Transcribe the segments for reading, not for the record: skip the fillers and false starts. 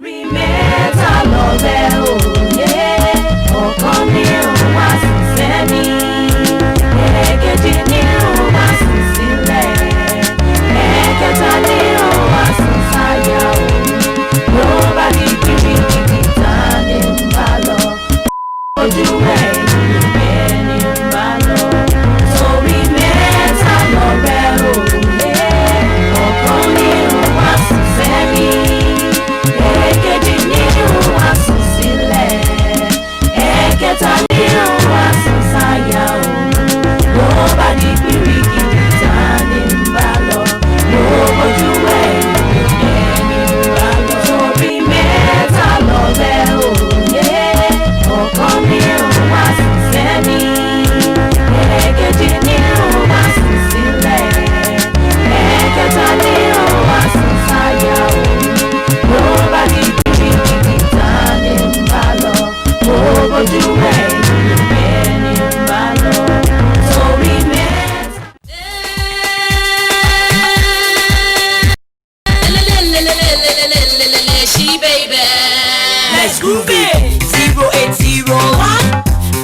Torí mẹ́ta lọ̀rẹ́ òye, ọ̀kan nínú wa sì sẹ́ni, èkejì nínú wa sì sílẹ̀, ẹ̀kẹta nínú wa sì sáyà òun. Ló bá di kirikiri ta ni ń bá lọ, ojú ẹ̀yìn ẹni ń bá lọ. Torí mẹ́ta lọ̀rẹ́ òye, ọ̀kan nínú wa sì sẹ́ni, èkejì nínú wa sì sílẹ̀, ẹ̀kẹta nínú wa sì sáyà òun. Ló bá di kirikiri ta ni ń bá lọ, ló bójú ẹ̀yìn ẹni ń bá lọ. Torí mẹ́ta lọ̀rẹ́ òye, ọ̀kan nínú wa sì sẹ́ni, èkejì nínú wa sì sílẹ̀, ẹ̀kẹta nínú wa sì sáyà òun. Ló bá di kirikiri ta ni ń bá lọ, ló bójú ẹ̀yìn ẹni ń bá lọ. Torí mẹ́ta. She baby. Let's groove it. 0801.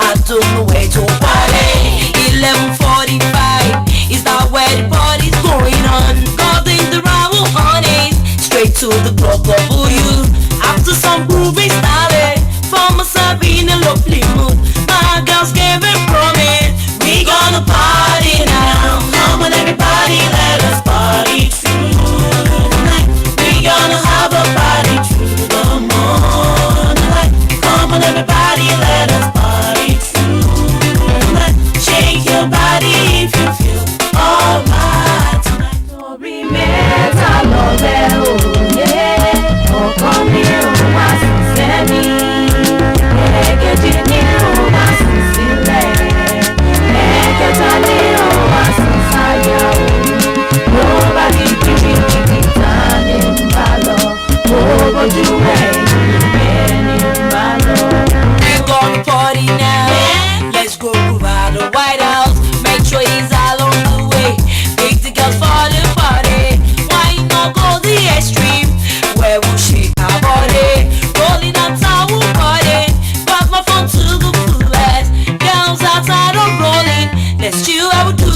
I don't know where to party. 11:45. Is that where the party's going on? Calling the rival honeys. Straight to the club for you. After some groovy started. For myself in a lovely mood. My girls gave a promise. We gonna party now. Come on everybody, let us party tonight. We gonna have a party through the moonlight. Come on everybody, let us party tonight. Shake your body if you feel alright tonight. Torí mẹ́ta lọ̀rẹ́ òye, ọ̀kan nínú wa sì sẹ́ni, èkejì nínú wa sì sílẹ̀, ẹ̀kẹta nínú wa sì sáyà òun. Ló bá di kirikiri ta ni ń bá lọ, ló bójú ẹ̀yìn ẹni ń bá lọ. We're gonna party now. Let's go groove out the White House. Make sure he's all on the way. Make the girls for the party. Why not go the extreme? Where we'll shake our body. Rolling out our party. Pass my phone to the fullest. Girls outside are rolling. Let's chill, I will do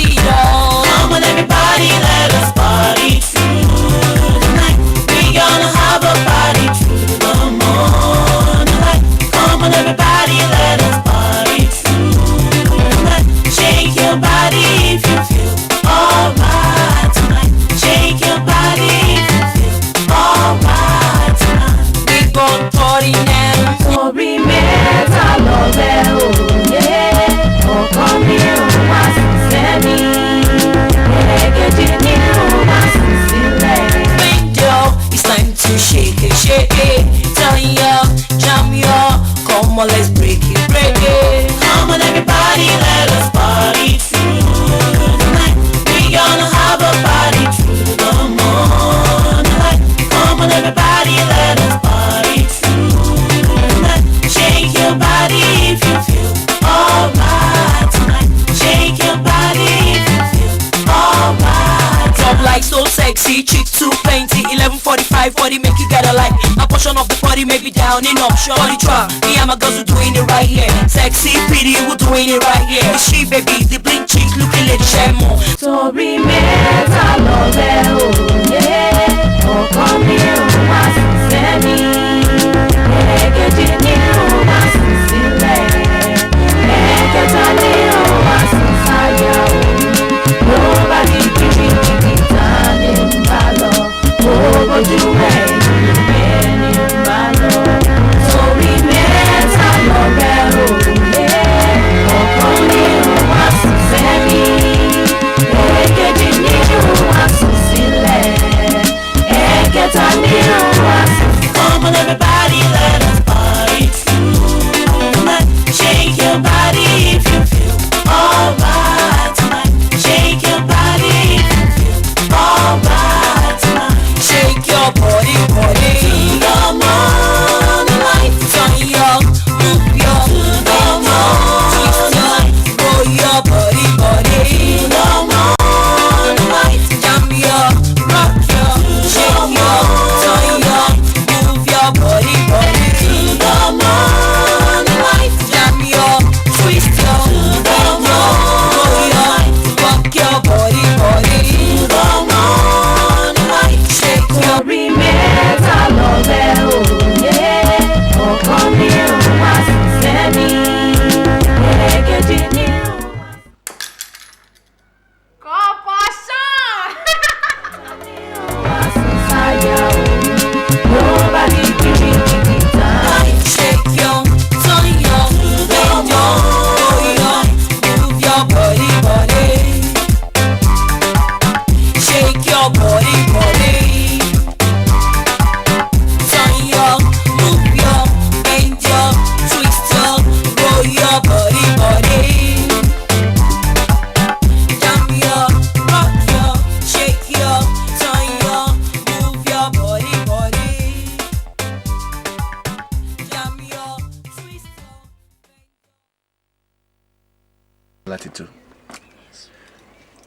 it all. Come on everybody, let us party tonight. We gonna have a party through the moonlight. Come on everybody, let us party tonight. Shake your body if you feel alright tonight. Shake your body if you feel alright tonight. We gon' party now. Torí mẹ́ta lọ̀rẹ́ òye, ọ̀kan nínú wa sì sẹ́ni, èkejì nínú wa sì sílẹ̀. Window, it's time to shake it, shake it. Turn ya, jam ya. Come on, let's break it, break it. Come on everybody, let us party tonight. We gonna have a party through the moonlight. Come on everybody, let us party tonight. Shake your body if you feel alright tonight. Shake your body if you feel alright. Drop like so sexy, chick too plenty. 11:45, 40 make you get a light. A portion of the party may be down in option. Body drop, me and my girls, we're doing it right here. Sexy, pretty, we're doing it right here. The street baby, the blink chick, looking like share more. Torí mẹ́ta lọ̀rẹ́ òye, ọ̀kan nínú wa sì sẹ́ni, èkejì nínú wa sì sílẹ̀, ẹ̀kẹta nínú wa sì sáyà òun. Ló bá di kirikiri ta ni ń bá lọ, ló bójú ẹ̀yìn ẹni ń bá lọ. Torí mẹ́ta lọ̀rẹ́ òye, ọ̀kan nínú wa sì sẹ́ni, èkejì nínú wa sì sílẹ̀.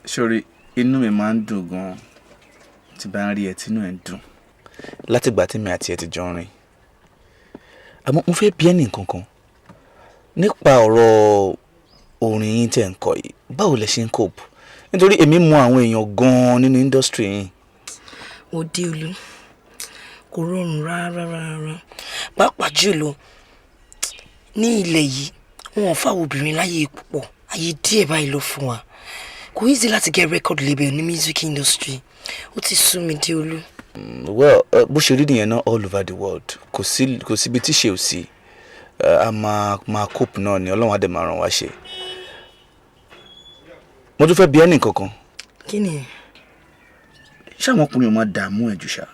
Sori, inú mi máa ń dùn gan tí bá ń rí ẹ tínú ẹ ń dùn. Látìgbà tí mi àti ẹ ti jọ rìn. Àmọ́ mo fẹ́ bi ẹ́ ní nǹkan kan. Nípa ọ̀rọ̀ orin yín tẹ́ ń kọ yìí, báwo lẹ ṣe ń cope? Nítorí èmi mọ àwọn èèyàn gan nínú industry yín. Òdeolú kò rọrùn rárá. Pàápàá jùlọ ní ilẹ̀ yìí, wọn ò fáwọn obìnrin láyé púpọ̀. Ayé díẹ̀ báyìí ló fún wa. Kò easy láti get record label ní music industry. Ó ti sú mi Deolú. Well, bó ṣe rí nìyẹn náà all over the world. Kò síbi tí ṣe ò sí. A máa cope náà ni Ọlọ́run á dẹ̀ máa ràn wá ṣe. Mo tún fẹ́ bi ẹ́ ní nǹkan kan. Kí ni? Ṣé àwọn ọkùnrin ò máa dààmú ẹ jù ṣá?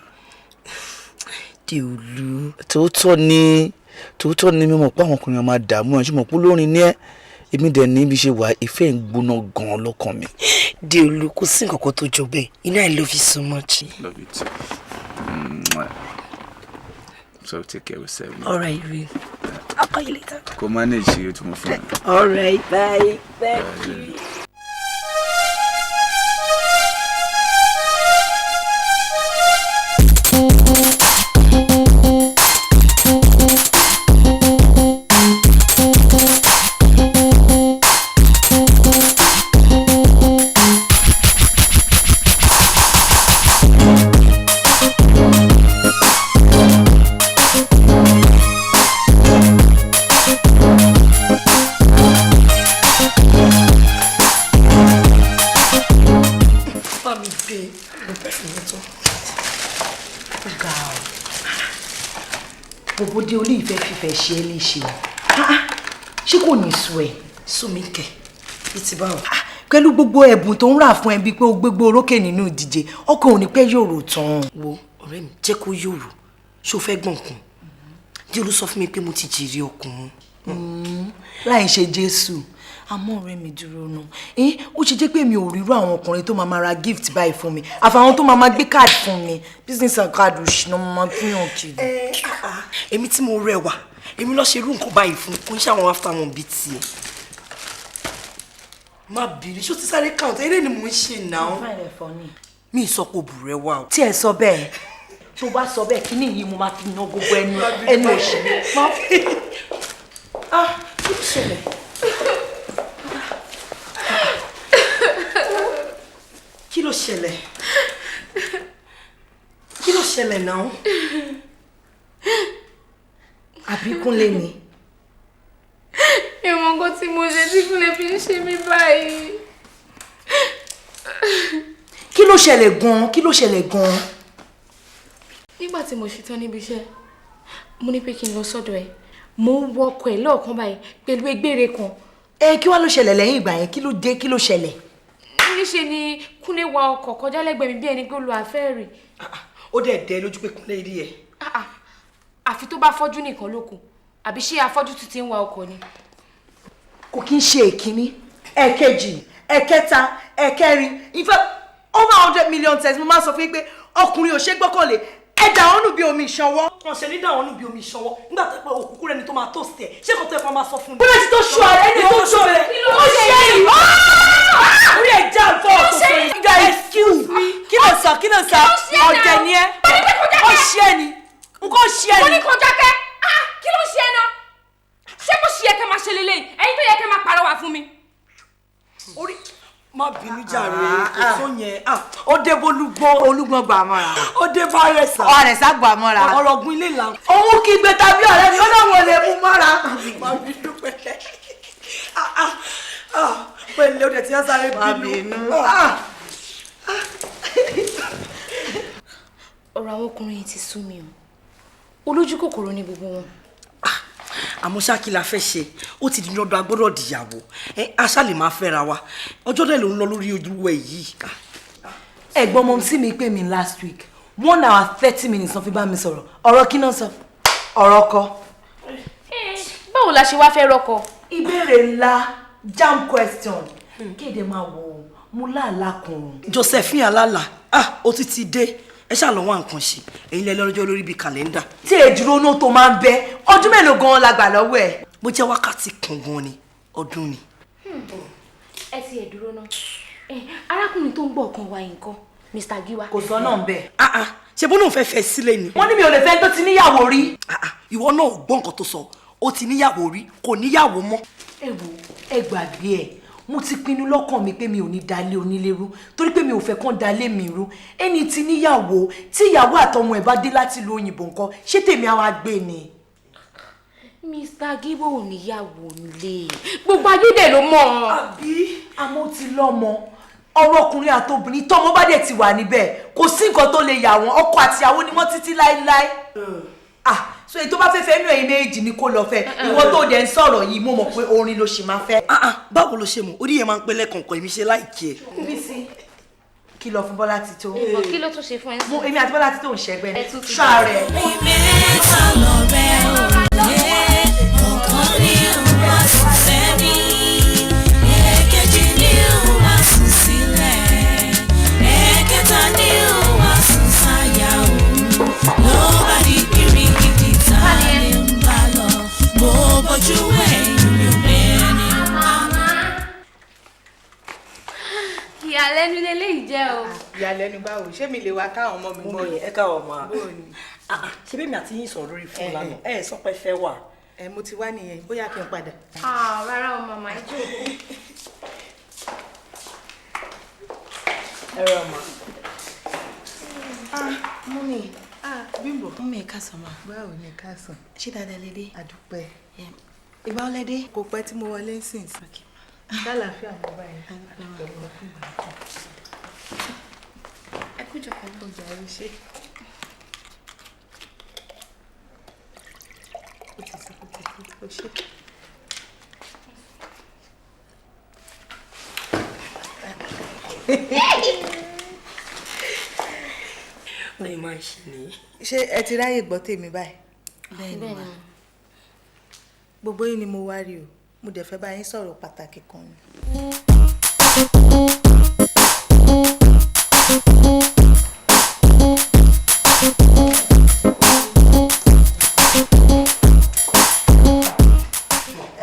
Deolú. Tòótọ́ ni mi mọ̀ pé àwọn ọkùnrin ò máa dààmú ẹ ṣùgbọ́n pé lórin ní ẹ́ èmi dẹ̀ ní bí ṣe wà ìfẹ́ ń gbóná gan lọ́kàn mi. Deolú kò sí nǹkan kan tó jọ bẹ́ẹ̀. I love you so much. Love you too. So take care of yourself. All right, Ray. I'll call you later. Go manage you to my phone. All right, bye. Thank you. Bòbòdé olú ìfẹ́ fífẹ́ ṣe é léṣe o. Ṣé kò ní sùn ẹ̀? Sún mi kẹ̀, bí ti báwo. Pẹ̀lú gbogbo ẹ̀bùn tó ń rà fún ẹ bíi pé o gbégbó orókè nínú ìdíje, ọkàn ò ní pẹ́ yòrò tán. Wo ọ̀rẹ́ mi jẹ́ kó yòrò, ṣó fẹ́ gbọ̀n kan. Deolú sọ fún mi pé mo ti jèrè ọkùnrin. Láì ṣe Jésù. Àmọ́ ọ̀rẹ́ mi dúró nù. Ó ṣe jẹ́ pé mi ò rírú àwọn ọkùnrin tó máa ra gift báyìí fún mi. Àfàwọn tó máa gbé card fún mi. Business and card òṣìnà mo máa fún yàn kiri. Èmi tí mo rẹwà, èmi lọ ṣe irú nǹkan báyìí fún kò ń ṣe àwọn after wọn bíi tiẹ̀. Má bìrì, ṣó ti sáré count, eré ni mò ń ṣe náà. Mi ì sọ pé òbù rẹ wà o. Tí ẹ sọ bẹ́ẹ̀, tó bá sọ bẹ́ẹ̀ kí ni yìí mo máa fi ná gbogbo ẹnu òṣì. Kí ló ṣẹlẹ̀? Kí ló ṣẹlẹ̀? Kí ló ṣẹlẹ̀ náà? Àbí Kúnlé ni? Ìmọ̀ nǹkan tí mo ṣe tí Kúnlé fi ń ṣe mí báyìí. Kí ló ṣẹlẹ̀ gan-an? Kí ló ṣẹlẹ̀ gan-an? Nígbà tí mo ṣetán níbi iṣẹ́, mo ní pé kí n lọ sọ́dọ̀ ẹ̀. Mo ń wọkọ̀ ẹ̀ lọ́ọ̀kan báyìí pẹ̀lú egbére kan. Kí wá ló ṣẹlẹ̀ lẹ́yìn ìgbà yẹn? Kí ló dé? Kí ló ṣẹlẹ̀? Níṣe ni Kúnlé wa ọkọ̀ kọjá lẹ́gbẹ̀ẹ́ mi bí ẹni pé ó lo àfẹ́rì. Ó dẹ̀ dẹ́ lójú pé Kúnlé rí ẹ. Àfi tó bá fọ́jú nìkan ló kù. Àbí ṣé afọ́jú tún ti ń wa ọkọ̀ ni? Kò kí ń ṣe èkíní, ẹ̀kejì, ẹ̀kẹta, ẹ̀kẹrin. In fact, over 100 million times mo máa sọ fún yín pé ọkùnrin ò ṣe gbọ́kànlé. Ẹ dà wọ́n nù bí omi ìṣanwọ́. Wọ́n ṣe ní dà wọ́n nù bí omi ìṣanwọ́. Nígbà tó pé òkúkú rẹ̀ ni tó máa tó sí ẹ̀. Ṣé kò tó ẹ̀fọn máa sọ fún mi? Bọ́lá ti tó ṣọ́ ẹ̀ ẹni tó ṣọ́ rẹ̀. Ó ṣe é rí. Orí ẹ̀ já fọ́ ọ̀tọ̀ fún mi. Excuse me. Kí ló sọ? Ọ̀jẹ̀ ni ẹ́. Ó ṣe é ni. Nǹkan ṣe é ni. Mo ní kó jákẹ́. Kí ló ṣe é náà? Ṣé kò ṣe é kẹ́ máa ṣe lélẹ́yìn? Ẹ̀yin tó yẹ kẹ́ máa pàrọwà fún mi. Orí má bínú jàre èso yẹn ó dé bolúgbọ́n gbà mọ́ra. ó dé fárẹ̀sà ọ̀rẹ́sà gbà mọ́ra. ọ̀rọ̀ ọ̀gbìn ilé ìlànà. òun kì í gbé tàbí ọ̀rẹ́ mi ó lóun lè mú mọ́ra. má bínú pẹ̀lẹ́ pẹ̀lẹ́ ó dẹ̀ ti ń sáré bínú. Ọ̀rọ̀ àwọn ọkùnrin yìí ti sú mi o. Olójú kòkòrò ni gbogbo wọn. Àmọ́ ṣá kí la fẹ́ ṣe, ó ti di lọ́dọ̀ agbọ́dọ̀ dìyàwó aṣá lè máa fẹ́ra wa ọjọ́ dẹ̀ ló ń lọ lórí ojú ẹ̀ yìí. Ẹ̀gbọ́n mọ̀ sí mi pé mi last week 1 hour 30 minutes wọ́n fi bá mi sọ̀rọ̀ ọ̀rọ̀ kí náà sọ ọ̀rọ̀ ọkọ. Báwo la ṣe wá fẹ́ rọ́kọ? Ìbéèrè ńlá jam question kéde máa wò mo láàlá kan. Josephine alala ó ti dé ẹ ṣáà lọ wá nǹkan ṣe èyí lẹ lọ́jọ́ lórí bíi kàlẹ́ndà. Tí èdúró náà tó máa ń bẹ ọdún mélòó gan-an la gbà lọ́wọ́ ẹ̀. Bó jẹ́ wákàtí kan gan ni ọdún ni. Ẹ ti ẹ̀ dúró náà. arákùnrin tó ń gbọ́ ọ̀kan wa nǹkan Mr. Giwa. kò sọ náà ń bẹ̀. ṣe bó náà fẹ́ fẹ́ sílẹ̀ ni. wọ́n ní mi ò lè fẹ́ tó ti níyàwó rí. ìwọ náà ò gbọ́ nǹkan tó sọ ó ti níyàwó rí kò níyàwó mọ́. ẹ wo ẹ gbàgbé ẹ mo ti pinnu lọ́kàn mi pé mi ò ní dalé onílé rú torí pé mi ò fẹ́ kán dalé mi rú ẹni tí níyàwó tí ìyàwó àtọmọ ẹ̀ bá dé láti ìlú òyìnbó nǹkan ṣé tèmi àwa gbé ni. Mr. Giwa ò níyàwó nílé gbogbo ayédè ló mọ̀. àbí àmọ́ ti lọ́mọ ọ̀rọ̀ ọkùnrin àtobìnrin tọ́mọ bá dẹ̀ ti wà níbẹ̀ kò sí nǹkan tó lè yà wọ́n ọkọ àtìyàwó ni wọ́n títí láéláé. so èyí tó bá fẹ́ fẹ́ inú ẹ̀yin méjì ni kó lọ fẹ́ ìwọ tó dẹ̀ ń sọ̀rọ̀ yìí mo mọ̀ pé orin ló ṣì máa fẹ́. báwo ló ṣe mọ̀ orí yẹn máa ń pẹ́ lẹ́kọ̀ọ̀kan èmi ṣe láìkí ẹ̀. Bísí kí lọ fún Bọ́lá Tító. kí ló tún ṣe fún ẹ sí. èmi àti Bọ́lá Tító ń ṣẹgbẹ́ ní ṣáàrẹ̀. Mẹ́ta lọ̀rẹ́ òye ọ̀kan ní ìwà sísẹ́ni èkejì ní ìwà sùn sílẹ̀ ẹ̀kẹta ní ìwà sùn sáyà òun ló bá di kirikiri tá a lè ń bá lọ bó bójú ẹ̀yìn mi ò bẹ́ẹ̀ ni màmá. ìyàlẹ́nu lélẹ́yìí jẹ́ o. ìyàlẹ́nu báwo ṣé mi lè wá káwọn ọmọ mi gbọ́ yẹn. ẹ káwọ ọmọ ṣe bẹ́ẹ̀ mi àti yín sọ̀rọ̀ lórí fún lánàá ẹ sọ pé fẹ́ wà. mo ti wá nìyẹn bóyá kí n padà. rárá o màmá ẹ jókòó. ẹ rọ ọmọ. mọ́mí Bímbọ́. mọ́mí ẹ káàsán ma. báwo ni káàsán. ṣé dáadáa lè dé. àdúpẹ́. ìgbà ó lẹ dé. kò pẹ́ tí mo wọlé sìn. lálàáfíà mo bá yẹn. ẹ kú jọ̀kọ́. ó jà rí ṣe. ó ṣe. wọ́n máa ń ṣe nìyí. ṣé ẹ ti ráyè gbọ́ tèmi báyìí. bẹ́ẹ̀ ni ma. gbogbo yín ni mo wá rí o mo dẹ̀ fẹ́ bá yín sọ̀rọ̀ pàtàkì kan ni.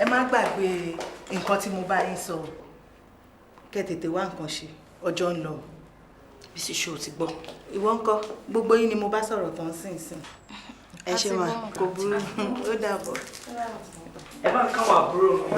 ẹ má gbàgbé nǹkan tí mo bá yín sọ kẹ́ tètè wá nǹkan ṣe ọjọ́ ń lọ. Bísí ṣó ti gbọ́. ìwọ ńkọ́ gbogbo yín ni mo bá sọ̀rọ̀ tán sínsìn. ẹ ṣe mà kò burú ó dàbọ̀. ẹ bá ń káwọn àbúrò mi.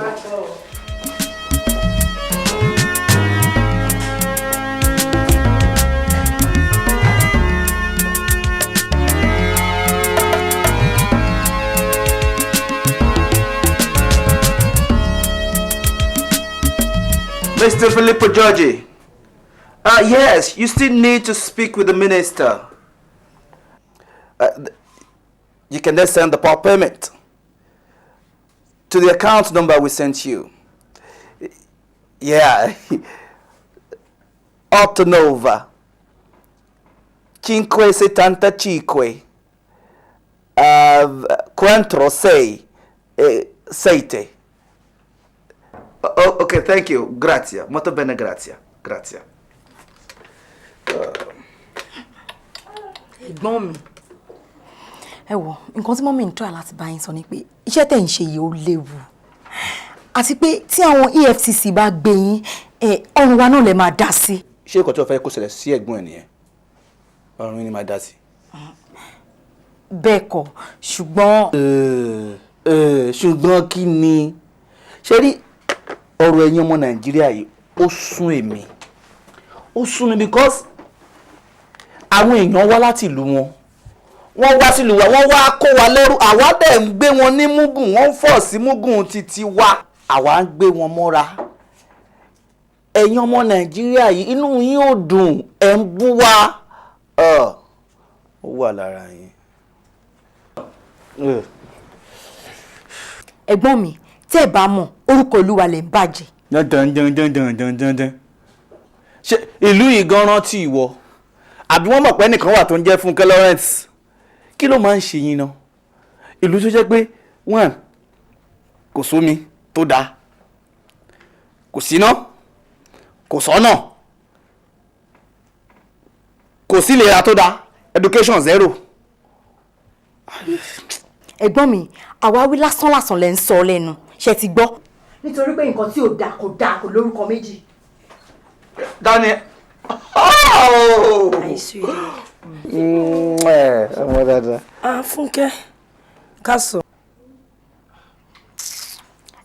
Mr. Filippo Georgie. Yes, you still need to speak with the minister. You can then send the power payment to the account number we sent you. Yeah. Ottonova. 575. 4 6 okay, thank you. Grazie. Molto bene, grazie. Grazie. ẹ̀gbọ́n mi ẹ wò nǹkan tí mọ́mí ń tọ́ láti bá yín sọ ni pé iṣẹ́ tẹ̀ ń ṣe yìí ó léwu àti pé tí àwọn EFCC bá gbé yín ọrùn wa náà lè máa dá sí. ṣé nǹkan tí o fẹ́ kó ṣẹlẹ̀ sí ẹ̀gbọ́n ẹ̀ nìyẹn ọrùn yín ni máa dá sí. bẹ́ẹ̀ kọ́ ṣùgbọ́n. ṣùgbọ́n kí ni ṣe rí ọ̀rọ̀ ẹ̀yin ọmọ Nàìjíríà yìí ó sún èmi ó sún mi because àwọn èèyàn wá láti ìlú wọn wọ́n wá sílùú wa wọ́n wá kó wa lẹ́rú àwa dẹ̀ ń gbé wọn ní múgùn wọ́n ń fọ̀ sí múgùn títí wa àwa ń gbé wọn mọ́ra ẹ̀yin ọmọ Nàìjíríà yìí inú yín ò dùn ẹ̀ ń bú wa ó wà lára yín. ẹ̀gbọ́n mi tẹ́ ẹ bá mọ̀ orúkọ Olúwa lè ń bàjẹ́. dandan ṣe ìlú yìí gan rántí ìwọ àbí wọ́n mọ̀ pé ẹnìkan wà tó ń jẹ́ Fúnkẹ́ Lawrence kí ló máa ń ṣe yín náà ìlú tó jẹ́ pé wọ́n kò sómi tó dáa kò síná kò sọ́nà kò sí ìlera tó dáa education zero. ẹ̀gbọ́n mi àwáwí lásán lẹ́ ń sọ lẹ́nu ṣe ti gbọ́. nítorí pé nǹkan tí ò dáa kò lórúkọ méjì. Daniel. Are you serious? Ọmọ dáadáa. Fúnkẹ́, ká sọ.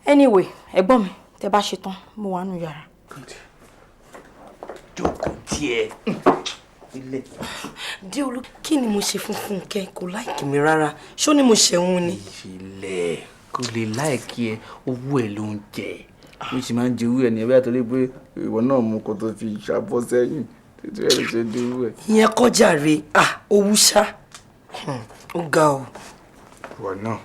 Anyway, ẹ̀gbọ́n mi, tẹ́ bá ṣe tán, mo wà nínú yàrá. Jókòó tiẹ̀. Ilé. Déolú, kí ni mo ṣe fún Fúnkẹ́? Kò láìkì mi rárá. Ṣó ni mo ṣẹ̀wọ̀n ni? Ilé. Kò lè láìkí ẹ, owó ẹ ló ń jẹ. Mo sì máa ń jẹ owó ẹ ní ẹbí àtọ́lé pé ìwọ náà mú kó tó fi ṣàbọ̀ sẹ́yìn. Títí ẹ lè ṣe dé owó ẹ. Ìyẹn kọjá rè owó ṣá. Ó ga o. Ìwọ náà.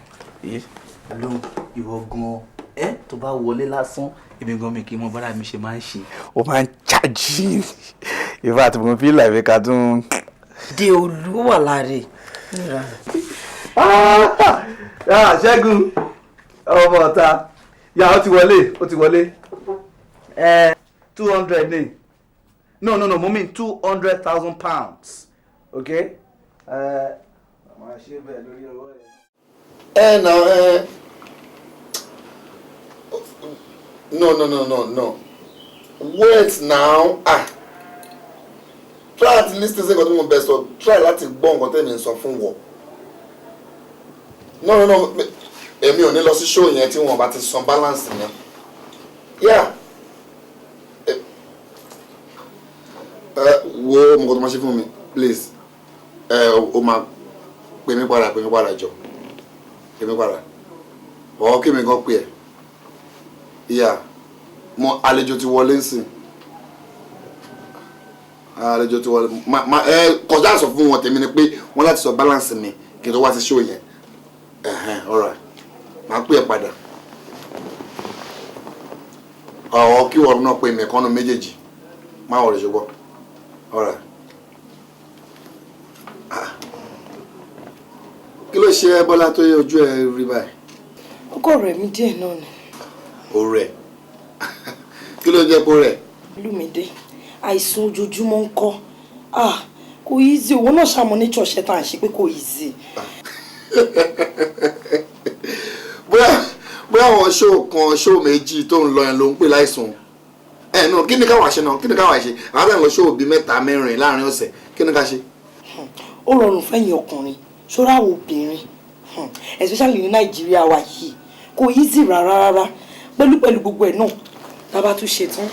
Lóhùn ìwọ gan-an tó bá wọlé lásán èmi gan mi kì í mọ bára mi ṣe máa ń ṣe. Ó máa ń ṣáàjì. Ìfà àti mo fi láìpẹ́ ká tún. Déolú wà láre. Ṣẹ́gun ọmọ ọ̀tá yà ó ti wọlé 200 ní no mo mean 200,000 pounds okay máa ṣe bẹ́ẹ̀ lórí ọwọ́ ẹ̀. No. Wait now. Try at least to say nǹkan tí mo best of. Try láti gbọ́ nǹkan tẹ́mi ń sọ fún wọ. No. Èmi ò ní lọ sí show yẹn tí wọ́n bá ti san balance yẹn. Yeah. Wo mo kò tó máa ṣe fún mi please. O máa pè mí padà jọ. Pè mí padà. Ọ̀ kí mi gan pè ẹ́. Yeah. Mo àlejò ti wọlé nsìn. Àlejò ti wọlé. Kọjá sọ fún wọn tèmi ni pé wọ́n láti sọ balance mi kí n tó wá sí show yẹn. All right. Màá pè ẹ́ padà. Ọ̀ kí wọ́n náà pè mí kọ́nù méjèèjì. Má wọlé ṣùgbọ́n. All right. Kí ló ṣe Bọ́lá tó yẹ ojú ẹ rí báyìí? Ọkọ rẹ̀ mi díẹ̀ náà ni. Ó rẹ̀. Kí ló jẹ́ kó rẹ̀? Olúmídé, àìsàn ojoojúmọ́ ń kọ́. Kò easy, òun náà ṣàmọ́ ní ṣọ̀ṣẹ́ tá à ń ṣe pé kò easy. Bóyá àwọn ṣóò méjì tó ń lọ yẹn ló ń pè láìsùn. No, kí ni káwà ṣe náà? Kí ni káwà ṣe? Àwọn àgbẹ̀ lọ ṣóò bíi 3 4 láàrin ọ̀sẹ̀. Kí ni ká ṣe? Ó rọrùn fẹ́yìn ọkùnrin, ṣọ́ra àwọn obìnrin. Especially ní Nàìjíríà wa yìí. Kò easy rárá. Pẹ̀lú gbogbo ẹ̀ náà. Tá bá tún ṣe tán.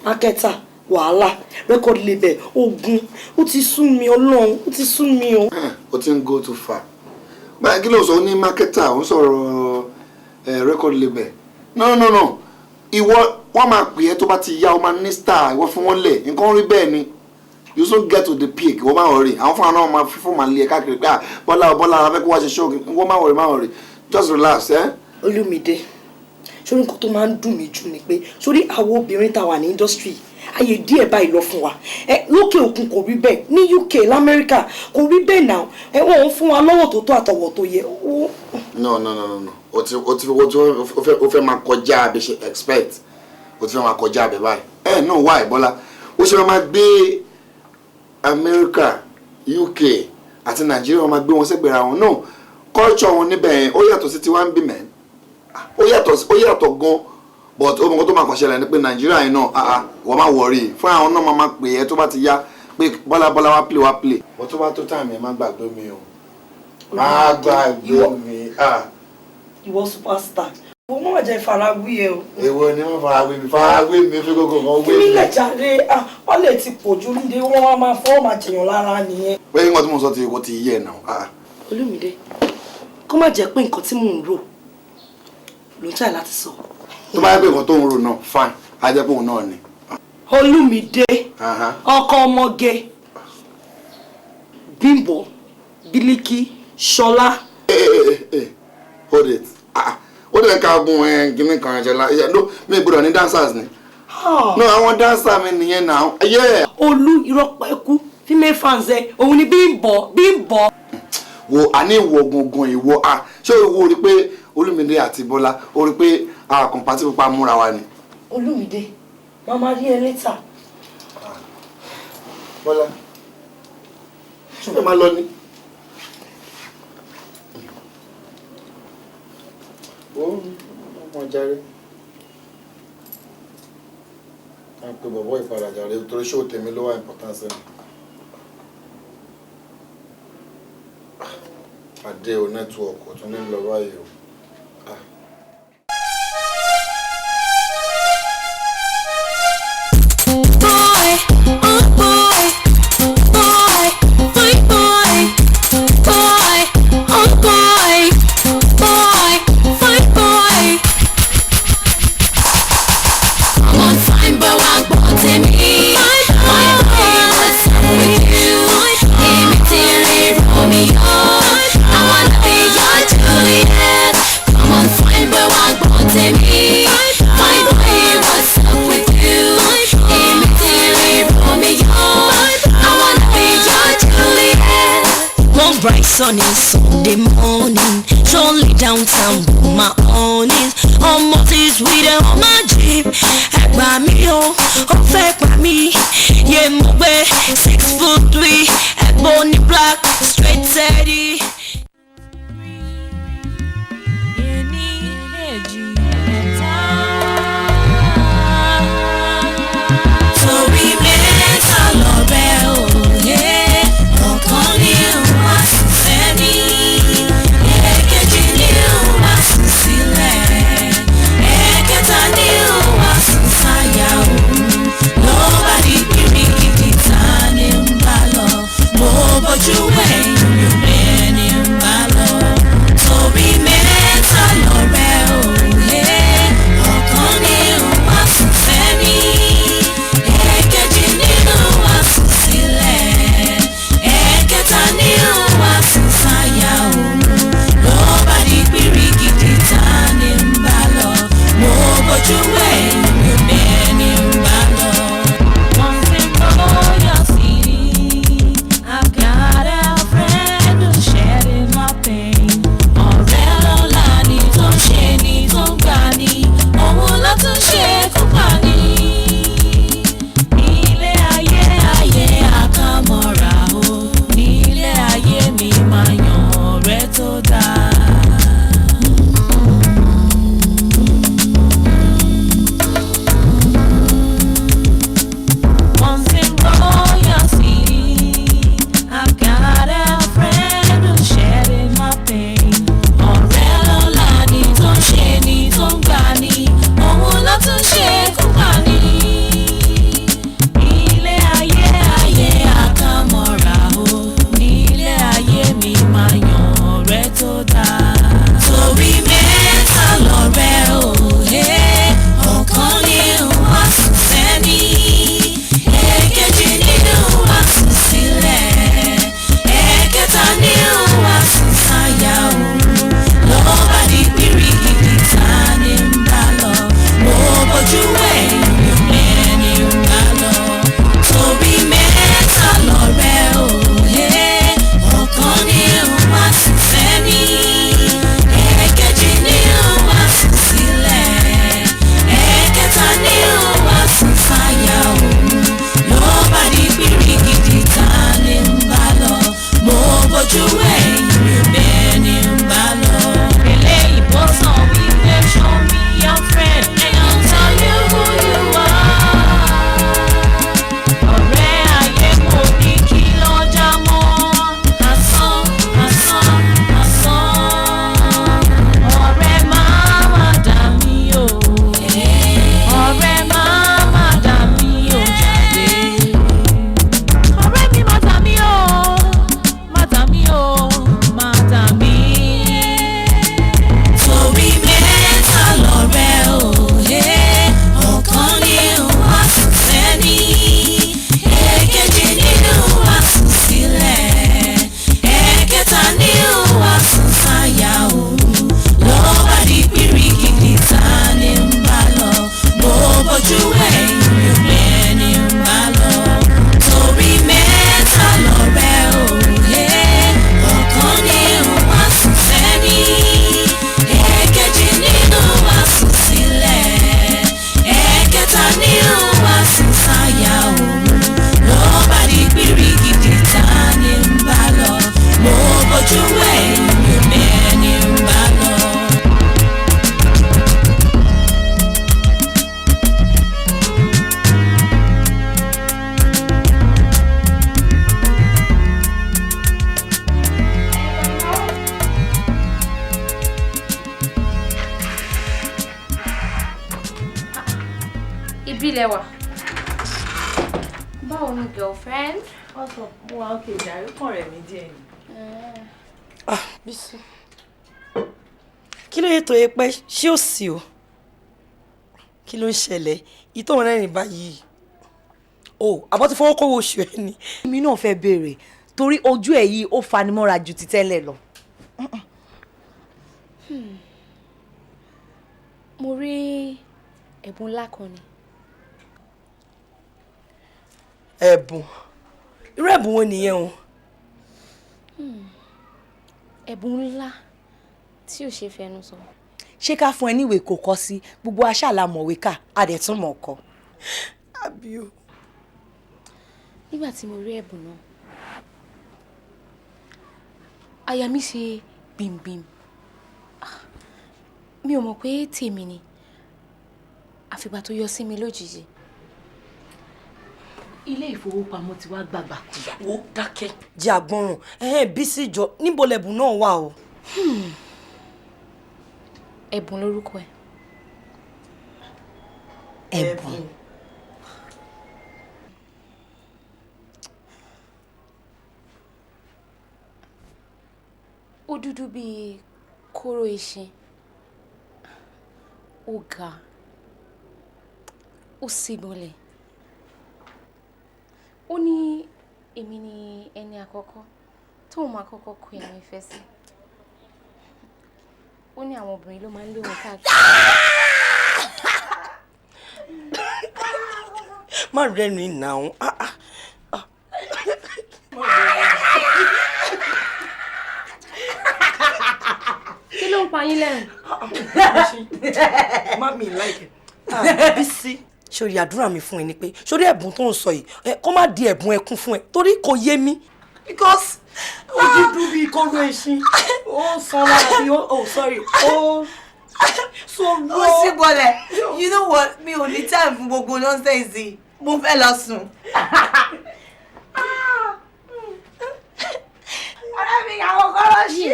Marketer, wàhálà, record label, ogun. Ó ti sún mi Ọlọ́run, ó ti sún mi o. Ó ti ń go too far. Báyìí kí ló sọ ní marketer, ó ń sọ̀rọ̀ record label. No. Ìwọ wọ́n máa pè é tó bá ti yá, ó máa ní star, ìwọ fún wọn lẹ̀. Nǹkan rí bẹ́ẹ̀ ni. You soon get to the peak. Ìwọ máa worry. Àwọn fún àwọn náà máa fífún máa lé ẹ káàkiri pé Bọ́lá afẹ́ kó wá ṣe show. Ìwọ máa worry. Just relax, Olúmídé, sórí nǹkan tó máa ń dùn mí jù ni pé sórí àwọn obìnrin tá wà ní industry ayé díẹ̀ báyìí lọ fún wa lókè òkun kò rí bẹ́ẹ̀ ní UK l'Amẹ́ríkà kò rí bẹ́ẹ̀ náà wọ́n ń fún wa lọ́wọ́ tó tó àtọwọ́ tó yẹ. No. O fẹ́ máa kọjá abẹ ṣe expect. O ti fẹ́ máa kọjá abẹ báyìí. No, why Bọ́lá? O ṣe máa gbé America, UK àti Nigeria máa gbé wọn sẹ́gbẹ̀rẹ̀ àwọn. No, culture wọn níbẹ̀ yẹn ó yàtọ̀ sí tiwa ń bí mẹ́. Ó yàtọ̀ gan, but ó mọ̀ kó tó máa kàn ṣẹlẹ̀ ní pé Nàìjíríà yìí náà wọ́n máa worry fún àwọn náà máa pè é tó bá ti yá pé Bọ́lá wá play. Bọ́ tó bá tó time ẹ̀ má gbàgbé mi o. Má gbàgbé mi. Ìwọ superstar. Wọ́n mọ̀ jẹ́ farawí ẹ o. Èwo ni wọ́n farawí mi fi gbogbo kan wé mi. Kí nílẹ̀ jàre wọ́n lè ti pọ̀jù nílé wọ́n wá máa fọ́ máa jẹyàn lára nìyẹn. Pé nǹkan tí mo sọ ti yé ẹ̀ náà. Olúmídé, kó má jẹ́ pé nǹkan tí mò ń rò ló ń ṣàì láti sọ. Tó bá yẹ pé nǹkan tó ń rò náà fine, á jẹ́ pé òun náà ni. Olúmídé, ọkọ ọmọge, Bímbọ́, Bílíkì, Ṣọlá. Hold it. Ó dẹ̀ ká gun gíní kan ẹ̀jẹ̀ la. No, mi gbọ́dọ̀ ní dancers ni. No, àwọn dancer mi nìyẹn náà. Olú irọ́pọ̀ ẹkú female fans ẹ òun ni Bímbọ́. Wo àní ìwọ gungun ìwọ ṣé o rí pé Olúmídé àti Bọ́lá o rí pé compatible pa múra wa ni. Olúmídé, màmá rí ẹ later. Bọ́lá ṣé fẹ́ máa lọ ni. Ó mọ̀ jàre. Wọ́n pe bọ̀bọ̀ ìpadàjà rẹ̀ torí ṣó tèmi ló wà importance ni. Adé o network ò tún ní lọ báyìí o. Bright sunny Sunday morning, surely downtown with my awnings. On Moses with a on my jeep. Ẹ̀gbà mi o, ó fẹ́ pa mí. Yeah, mo gbé 6'3", ebony black, straight steady. Torí mẹ́ta lọ́rẹ́ o, yeah, ọ̀kan ni wá sí fẹ́mi, èkejì ni wá sí sílẹ̀, ẹ̀kẹta ni wá sí sáyà o. Nobody kiri kìkì ta ni ń bá lọ, mo bójú ẹ̀yìn mi ò lẹ́ni. lẹ́wà. Báwo ni girlfriend? ọ̀sán mo wá òkè ìdarí kàn rẹ̀ mí díẹ̀ ni. Bísí kí ló yẹ tó yẹ pé ṣé ò sí o kí ló ń ṣẹlẹ̀ ìtọ́ rẹ́rìn báyìí o àbọ̀ ti fọwọ́ kọ́wọ́ oṣù ẹ̀ ni. èmi náà fẹ́ béèrè torí ojú ẹ̀ yìí ó fanimọ́ra ju ti tẹ́lẹ̀ lọ. Mo rí ẹ̀bùn ńlá kan ni. Ẹ̀bùn irú ẹ̀bùn wo nìyẹn o. Ẹ̀bùn ńlá tí ò ṣe fẹnu sọ. ṣé ká fún ẹ ní ìwé kò kọ sí gbogbo aṣáàlà mọ̀wé ká a dẹ̀ tún mọ̀ kọ. àbí o. Nígbà tí mo rí ẹ̀bùn náà àyà mi ṣe bìmbìm. Mi ò mọ̀ pé tèmi ni àfìgbà tó yọ sí mi lójijì. ilé ìfowópamọ́ ti wá gbàgbà kúgbà. wo dákẹ́ jẹ́ àgbọràn Bísí jọ níbo lẹ̀bùn náà wà o. Ẹ̀bùn lórúkọ ẹ̀. ẹ̀bùn. Ó dúdú bíi kóró ìṣin. Ó ga. Ó sígbọnlẹ̀. Ó ní èmi ni ẹni àkọ́kọ́ tóun máa kọ́kọ́ kó ẹ̀mí ìfẹ́ sí. Ó ní àwọn obìnrin ló máa ń lé wọn káàkiri. má rẹ́nu ìnà òun. Kí ló ń pa yín lẹ́rìn? má mi like Bísí sórí àdúrà mi fún ẹ ni pé sórí ẹ̀bùn tó ń sọ yìí kó má di ẹ̀bùn ẹkún fún ẹ torí kò yé mi because ó dúdú bíi kóró ẹṣin ó sanra bí ó sorry ó sọ̀rọ̀. ó sì bọ̀lẹ̀ you know what mi ò ní time fún gbogbo nonsense mo fẹ́ lọ sùn. ọ̀rẹ́ mi àwọn kọ́rọ̀ ṣe.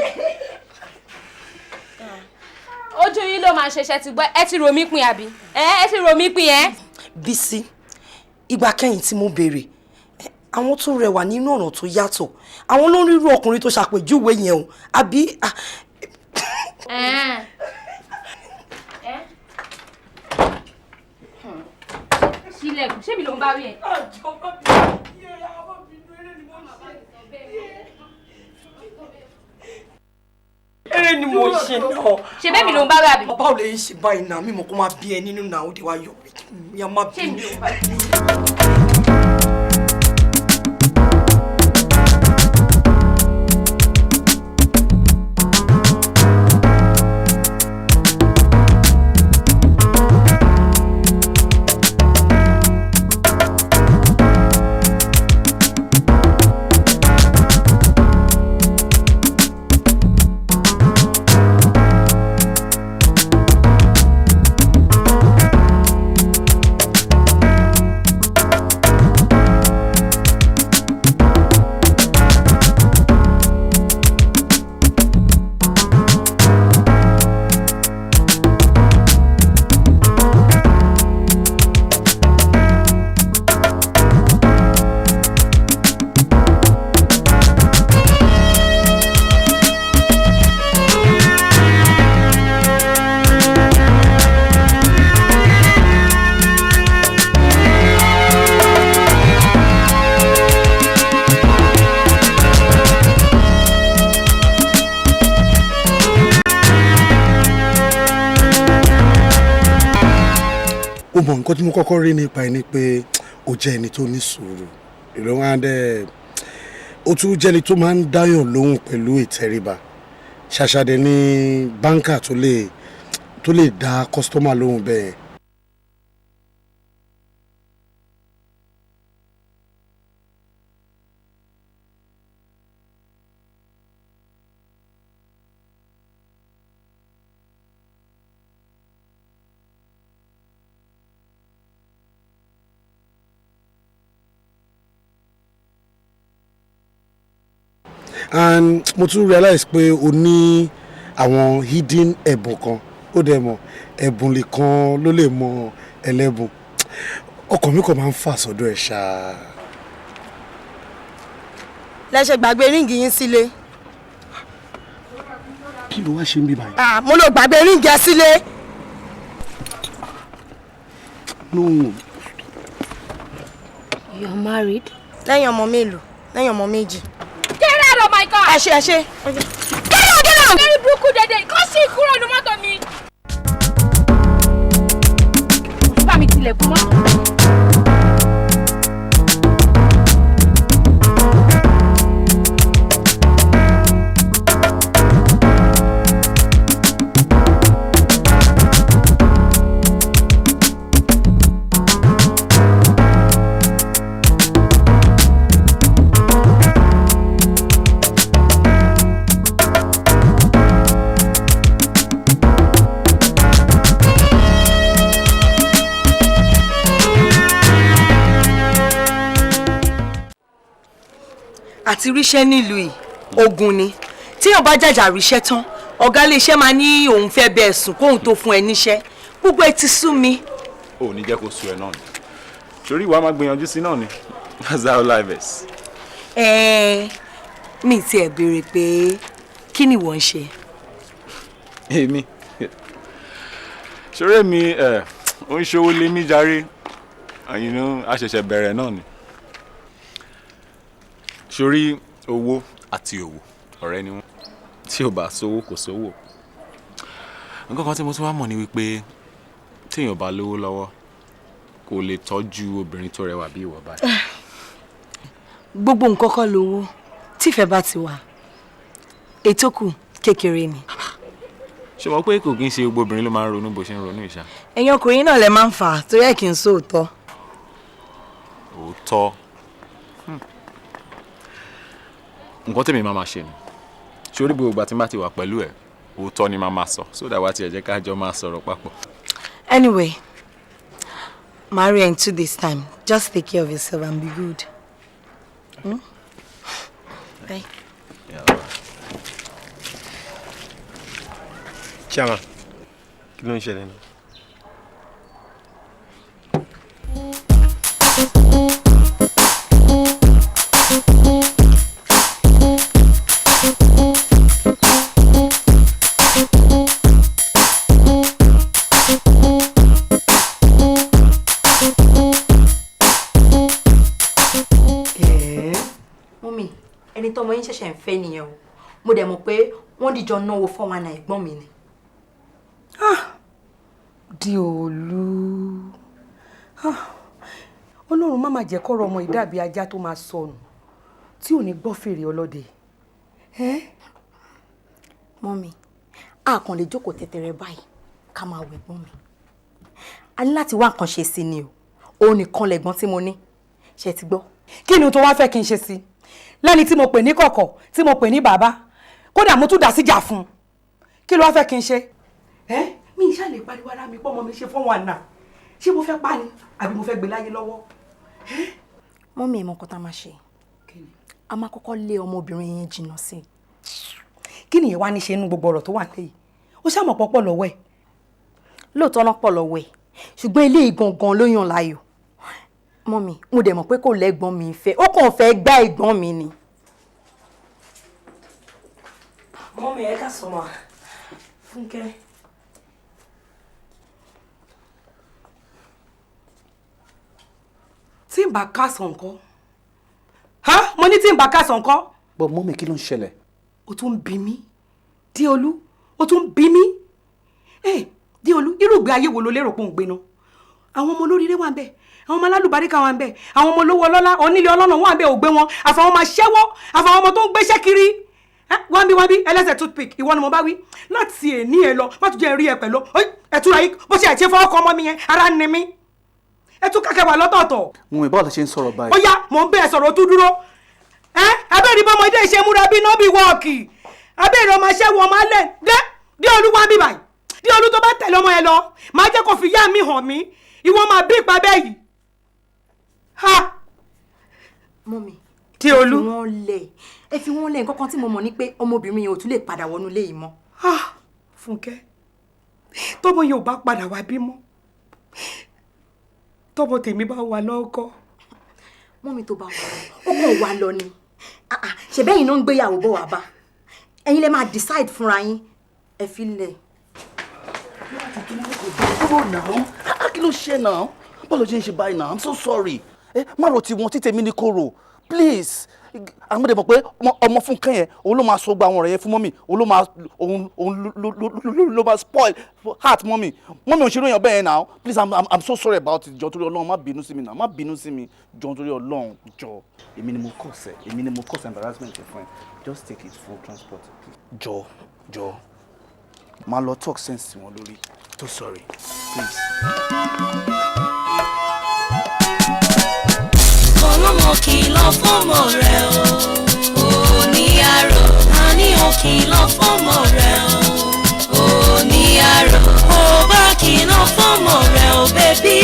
Ojú yín ló máa ṣẹ̀ṣẹ̀ ti gbọ́ ẹ ti rò mí pin àbí? Ẹ ti rò mí pin ẹ́. Bísí ìgbà kẹ́yìn tí mo béèrè àwọn tó rẹwà nínú ọ̀nà tó yàtọ̀ àwọn ló ń rírú ọkùnrin tó ṣàpèjúwe yẹn o àbí. Sílẹ̀kùn ṣé mi ló ń bá rí ẹ̀? eré ni mo ṣe náà. Ṣé bẹ́ẹ̀ mi ló ń bá rí àbí? bàbá ò lè ṣe báyìí náà mímọ kó máa bí ẹ nínú náà ó dé wá yọ ya má bí. mọ̀ nǹkan tí mo kọ́kọ́ rí nípa ẹni pé ó jẹ́ ẹni tó ní sùúrù ìlọ́wọ́n adé ó tún jẹ́ ẹni tó máa ń dáyàn lóhùn pẹ̀lú ìtẹríba ṣàṣàdé ní báńkà tó lè dá kọ́sítọ́mà lóhùn bẹ́ẹ̀. And mo tún realize pé o ní àwọn hidden ẹ̀bùn kan ó dẹ̀ mọ̀ ẹ̀bùn lè kan ló lè mọ ẹlẹ́bùn ọkàn mi kò máa ń fà sọ́dọ̀ ẹ̀ ṣáá. lẹ́sẹ̀ gbàgbé ríǹgì yín sílé. kí ló wá ṣe ń bí báyìí. mo lọ gbàgbé ríǹgì ẹ sílé. no. You are married? lẹ́yìn ọmọ mélòó lẹ́yìn ọmọ méjì. Get out of my car! ẹ ṣe. Get out! Very burúkú dédé, kó sì kúrò ní mọ́tò mi. Bá mi tilẹ̀kùn mọ́tò. àti ríṣẹ́ nílùú yìí ogun ni tíyàn bá jàjà ríṣẹ́ tán ọ̀gá iléeṣẹ́ máa ní òun fẹ́ bẹ ẹ̀sùn kóun tó fún ẹ níṣẹ́ gbogbo ẹ ti sú mi. ò ní jẹ́ kó sú ẹ náà ni torí ìwà máa gbìyànjú sí náà ni that's how life is. mi ti ẹ̀ béèrè pé kí ni wọ́n ń ṣe. èmi ṣoré mi ó ń ṣòwò lé mi jàre a ṣẹ̀ṣẹ̀ bẹ̀rẹ̀ náà ni. Sórí owó àti òwò ọ̀rẹ́ ni wọ́n tí ò bá sówó kò sówó. Nǹkan kan tí mo tún wá mọ̀ ni wípé téèyàn bá lówó lọ́wọ́ kò lè tọ́jú obìnrin tó rẹwà bí ìwọ báyìí. gbogbo nǹkan kọ́ lówó tífẹ̀ bá ti wà ètò kù kékeré ni. ṣé mo pé kò kí n ṣe gbogbo obìnrin ló máa ń ronú bó ṣe ń ronú ìṣá. ẹ̀yin ọkùnrin náà lè máa ń fà á tó yẹ kí n sóòótọ́. òótọ́ nǹkan tèmi máa ṣe ni sórí gbogbo ìgbà tí n bá ti wà pẹ̀lú ẹ̀ òótọ́ ni máa sọ so that wá tiẹ̀ jẹ́ ká jọ máa sọ̀rọ̀ papọ̀. Anyway, marry in 2 days time. Just take care of yourself and be good. Bye. Yeah. Chiama, kí ló ń ṣẹlẹ̀ náà? tọmọ yín ṣẹ̀ṣẹ̀ ń fẹ́ nìyẹn o mo dẹ̀ mọ̀ pé wọ́n dìjọ náwó 419 ẹ̀gbọ́n mi ni. Díolú Ọlọ́run má máa jẹ́ kọ́rọ̀ ọmọ ìdàbí ajá tó máa sọnù tí ò ní gbọ́ fèrè ọlọ́dẹ. Mọ́mì a kàn lè jókòó tẹ̀tẹ̀rẹ̀ báyìí ká máa wẹ̀ gbọ́n mi a ní láti wá nǹkan ṣe sí ni o òun nìkan lẹ̀gbọ́n tí mo ní ṣe ti gbọ́. Kí ni tó wá fẹ́ kí n ṣe sí lẹ́ni tí mo pè ní kọ̀kọ̀ tí mo pè ní bàbá kódà mo tún dá síjà fún un kí ló wá fẹ́ kí n ṣe. Mi ìṣá lè pariwo ara mi pọ́ ọmọ mi ṣe fún wa náà ṣé mo fẹ́ pa ni àbí mo fẹ́ gbé láyé lọ́wọ́. Mọ́mì ẹ̀ mọ̀ nǹkan tá a máa ṣe a máa kọ́kọ́ lé ọmọbìnrin yẹn jìnnà sí i. Kí nìyẹn wá ní ṣe inú gbogbo ọ̀rọ̀ tó wà nílẹ̀ yìí ó ṣàmọ̀ pọ́pọ̀ lọ́wọ́ ẹ̀. Lóòótọ́ náà pọ̀ lọ́wọ́ ẹ̀ ṣùgbọ́n ilé ìgangan ló yàn láàyò. Mọ́mì mo dẹ̀ mọ̀ pé kò lẹ́gbọ́n mi fẹ́ ó kàn fẹ́ gbá ẹ̀gbọ́n mi ni. Mọ́mì ẹ ká sọ ma Fúnkẹ́. Tí n bá kásán ńkọ́ mo ní tí n bá kásán ńkọ́. Bọ̀ mọ́mì kí ló ń ṣẹlẹ̀? O tún bí mi Díolú o tún bí mi Díolú irú ìgbé ayé wo ló lérò pé òun gbé náà àwọn ọmọ olóríire wà ń bẹ àwọn ọmọ alálùbáríkà wà ń bẹ àwọn ọmọ olówó ọlọ́lá onílé ọlọ́nà wà ń bẹ ò gbé wọn àfàwọn ọmọ aṣẹ́wó àfàwọn ọmọ tó ń gbéṣẹ́ kiri wọ́n bí ẹlẹ́sẹ̀ toothpick ìwọ ni mo bá wí láti èní ẹ lọ má tún jẹ́ rí ẹ pẹ̀lú ẹ̀túra yìí bó ṣe àìṣe fọwọ́ kọ ọmọ mi yẹn ara ni mí ẹ̀tún kàkẹ́ wà lọ́tọ̀ọ̀tọ̀. Mo ìbáwọ̀ lè ṣe ń sọ̀rọ̀ báyìí. Ó yá mò ń bẹ́ẹ̀ sọ̀rọ̀ tó dúró abẹ́rẹ́ bọ́mọdé ṣe múra bí nọ́bì wọ́ọ̀kì abẹ́rẹ́ ọmọ aṣẹ́wó ọmọ alẹ́ dé olúwa bí báyìí dé olú tó bá tẹ̀lé ọmọ ẹ lọ máa jẹ́ kó fi yá mi hàn mí ìwọ máa bí ipa bẹ́ẹ̀ yìí. Mọ́mì dé olú ẹ fi wọ́n lẹ̀ nǹkan kan tí mo mọ̀ ní pé ọmọbìnrin yẹn ò tún lè padà wọnú ilé yìí mọ́. Fúnkẹ́ tọ́mọ yẹn ò bá padà wá bímọ tọ́mọ tèmi bá wà lọ́kọ́. Mọ́mì tó bá wà ó kàn wà lọ ni. Ṣé bẹ́yìn náà ń gbéyàwó bọ̀ wá bá? Ẹ̀yin lè máa decide fúnra yín. Ẹ fi lẹ̀. Dúró náà. Kí ló ṣe náà? Báwo ló ṣe ń ṣe báyìí náà? I'm so sorry. Má ro tiwọn tí tèmi ní kóró. Please. Àwọn ọmọdé mọ̀ pé ọmọ fún kẹ́yìn òun ló máa sọ gba àwọn ọ̀rẹ́ yẹn fún mọ́mì òun ló máa spoil heart mọ́mì òun ṣe lóyún ọbẹ̀ yẹn now please I'm so sorry about it jọ torí Ọlọ́run má bínú sí mi now má bínú sí mi jọ torí Ọlọ́run jọ. Èmi ni mo cause embarrassment fún ẹ just take it full transport jọ máa lọ talk sense sí wọn lórí so sorry please. Ọlọ́mọ kìlọ̀ fọ́mọ rẹ̀ o, ní àrò. Àní ò kìlọ̀ fọ́mọ rẹ̀ o, ní àrò. Ó bá kìlọ̀ fọ́mọ rẹ̀ o, bébí,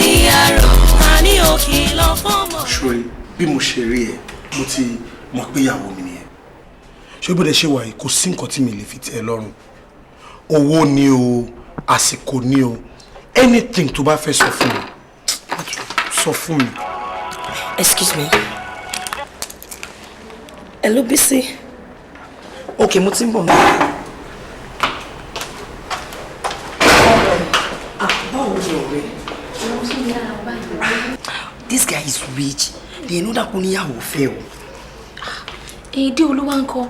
ní àrò. Àní ò kìlọ̀ fọ́mọ. Ṣùgbọ́n bí mo ṣe rí ẹ, mo ti mọ̀ pé ìyàwó mi nìyẹn. Ṣé bó dẹ̀ ṣe wà yìí kò sí nǹkan tí mi lè fi tẹ́ ẹ lọ́rùn. Owó ni o, àsìkò ni o, anything tó bá fẹ́ sọ fún mi, sọ fún mi. Excuse me. Hello, Bisi. Okay, mo ti ń bọ̀ mọ́. Báwo ni ọ̀rẹ́? This guy is rich. They know that kò níyàwó fẹ́ o. Déolú wá ń kọ́.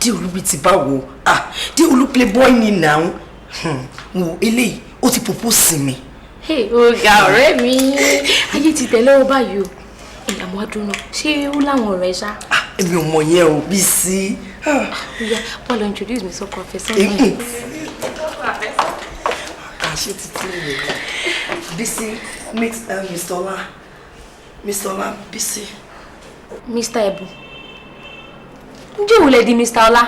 Déolú bí ti báwo? Déolú playboy ni now. Wo eléyìí, ó ti propose sí mi. Ọ̀gá ọ̀rẹ́ mi. Ayé ti tẹ̀lé ọ báyìí o. Àmọ́ adúrú náà, ṣé ó láwọn ọ̀rẹ́ ṣá? Èmi ò mọ̀ yẹn o, Bísí. Wọ́n lọ introduce mi sọ́kọ àfẹ́sọ́nà yìí. Àṣé títí rẹ̀. Bísí, meet Mr. Ọlá. Mr. Ọlá, Bísí. Mr. Ẹ̀bùn. Ǹjẹ́ òun lè di Mr. Ọlá?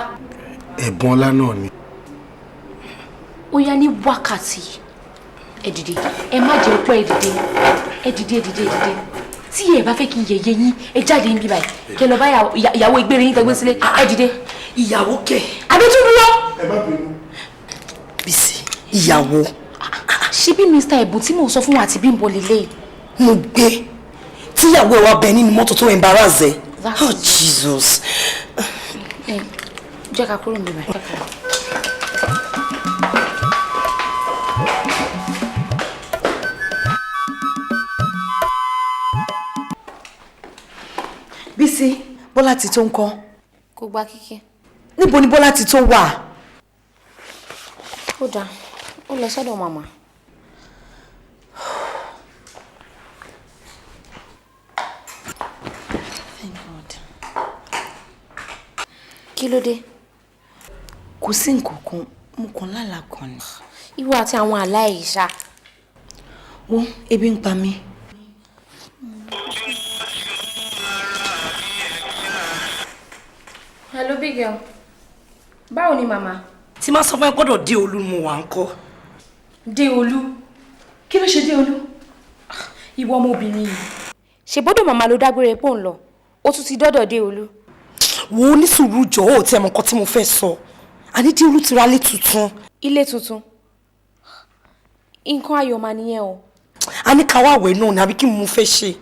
Ẹ̀bùn ọlá náà ni. Ó yá ní wákàtí. Ẹ dìde, ẹ má jẹ́ pé ẹ dìde. Tí ẹ bá fẹ́ kí n yẹ̀yẹ́ yín ẹ jáde ń bí báyìí kẹ lọ bá ìyàwó ìgbére yín tẹgbẹ́ sílé ẹ dìde. Ìyàwó kẹ̀. Adétún dúró. Ẹ má bínú. Bísí ìyàwó. Ṣé bí Mr. Ẹ̀bùn tí mò ń sọ fún wa àti Bímbọ́ lélẹ̀? Mo gbé tíyàwó ẹ wá bẹ nínú mọ́tò tó embarrass ẹ. Oh Jesus. Jẹ́ ká kúrò níbẹ̀. Bísí, Bọ́lá ti tó ń kọ́. Kò gba kíkẹ́. Níbo ni Bọ́lá ti tó wà? Ó dáa, ó lọ sọ́dọ̀ màmá. Thank God. Kí ló dé? Kò sí nǹkan kan, mo kàn lálàá kan ni. Ìwọ àti àwọn àlá ẹ̀ ṣá. Wo, ebi ń pa mí. Hello, big girl. Báwo ni màmá? Tí máa sọ fún ẹ gbọ́dọ̀ Déolú mo wà ń kọ́. Déolú? Kí ló ṣe Déolú? Ìwọ ọmọbìnrin yìí. Ṣé bọ́dọ̀ màmá ló dágbére pò ń lọ? Ó tún ti dọ́dọ̀ Déolú. Wo ní sùúrù jọ̀ọ́ ò tí ẹ mọ̀ nǹkan tí mo fẹ́ sọ. Àní Déolú ti ra ilé tuntun. Ilé tuntun? Nǹkan ayọ̀ mà nìyẹn o. A ní ká wá wẹ̀ náà ni àbí kí mo fẹ́ ṣe?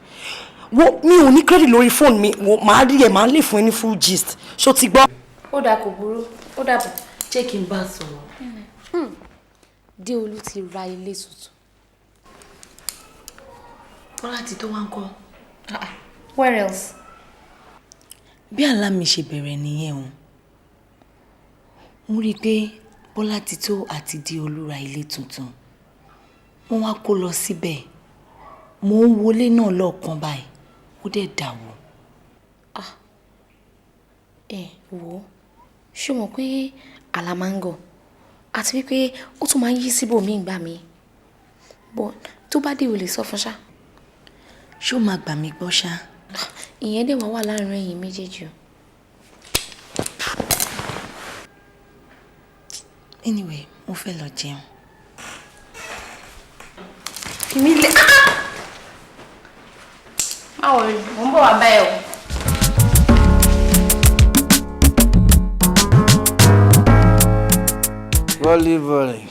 Wo mi ò ní credit lórí fóònù mi, wo màá rí ẹ máa lè fún ẹ ní full gist. Ṣó ti gbọ́? Ó dà kò burú. Ó dàbọ̀. Jẹ́ kí n bá sọ̀rọ̀. Déolú ti ra ilé tuntun. Bọ́lá ti tó wá ń kọ́. Where else? Bí àlá mi ṣe bẹ̀rẹ̀ nìyẹn o. Mo rí i pé Bọ́lá ti tó àti Déolú ra ilé tuntun. Wọ́n wá kó lọ síbẹ̀. Mo ń wọlé náà lọ́ọ̀kan báyìí. Ó dẹ̀ dàwó. Wo ṣé o mọ̀ pé àlá máa ń gọ̀ àti wípé ó tún máa ń yí síbòmíì gbà mí bọ́ tó bá dé o lè sọ fún ṣá. Ṣó máa gbà mí gbọ́ ṣá? Ìyẹn dẹ̀ wá wà láàrin ẹ̀yin méjèèjì o. Anyway, mo fẹ́ lọ jẹun. Èmi lè. Má wọrí, mo ń bọ̀ wá bá ẹ o. Volley.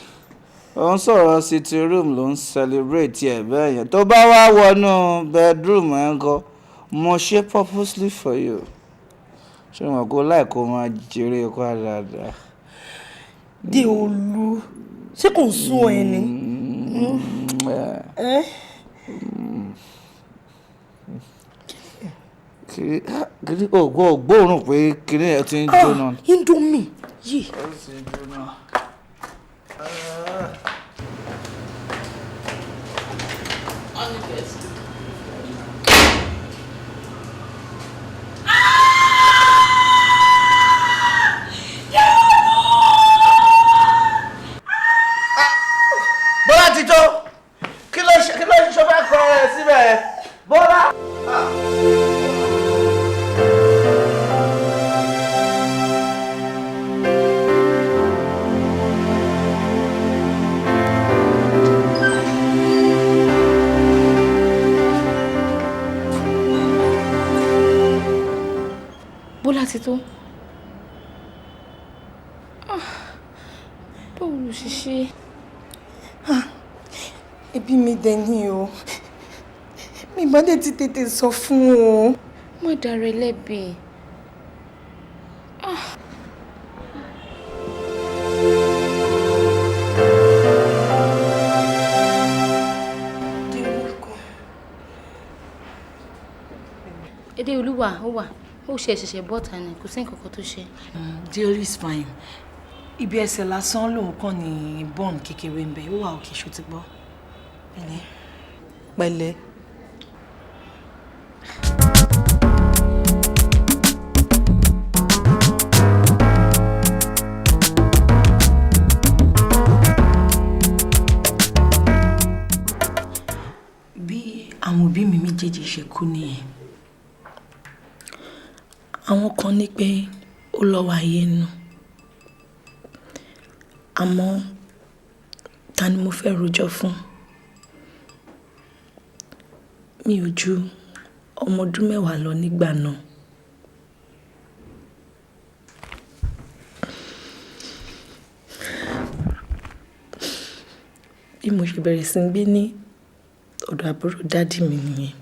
ó ń sọ̀rọ̀ sitting room ló ń celebrate ẹ̀ bẹ́ẹ̀ yẹn tó bá wá wọnú bedroom ẹ̀ ń kọ́ mo ṣe purposely for you ṣé wọn kó láì kó máa jèrè kó dáadáa. Déolú ṣé kò ń sún ẹ ni. kiri gbóòórùn pé kiri ẹ ti ń jóná. Indomie yìí. ó sì ń jóná. Bọ́lá ti tó kí ló ṣọfẹ́ kọ ẹ síbẹ̀ Bọ́lá. Bọ́lá ti tó. Báwo ló ṣe ṣe? Ẹbí mi dẹ̀ ni o. Mi bá dẹ̀ ti tètè sọ fún o. Má dára lẹ́bi. Èdè Olúwa ó wà. Ó ṣẹ̀ṣẹ̀ bọ́ta ni kò sí nǹkan kan tó ṣe. Deolu is fine. Ibi ẹsẹ̀ lásán lòun kàn ní bọ́ọ̀n kékeré ń bẹ. Ó wà òkè ṣó ti gbọ́. Pẹ̀lẹ́. Pẹ̀lẹ́. Bí àwọn òbí mi méjèèjì ṣe kú nìyẹn. Àwọn kan ní pé ó lọ́wọ́ ayé nù. Àmọ́ ta ni mo fẹ́ rojọ́ fún? Mi ò ju ọmọ ọdún 10 lọ nígbà náà. Bí mo ṣe bẹ̀rẹ̀ sí ń gbé ní ọ̀dọ̀ àbúrò dádì mi nìyẹn.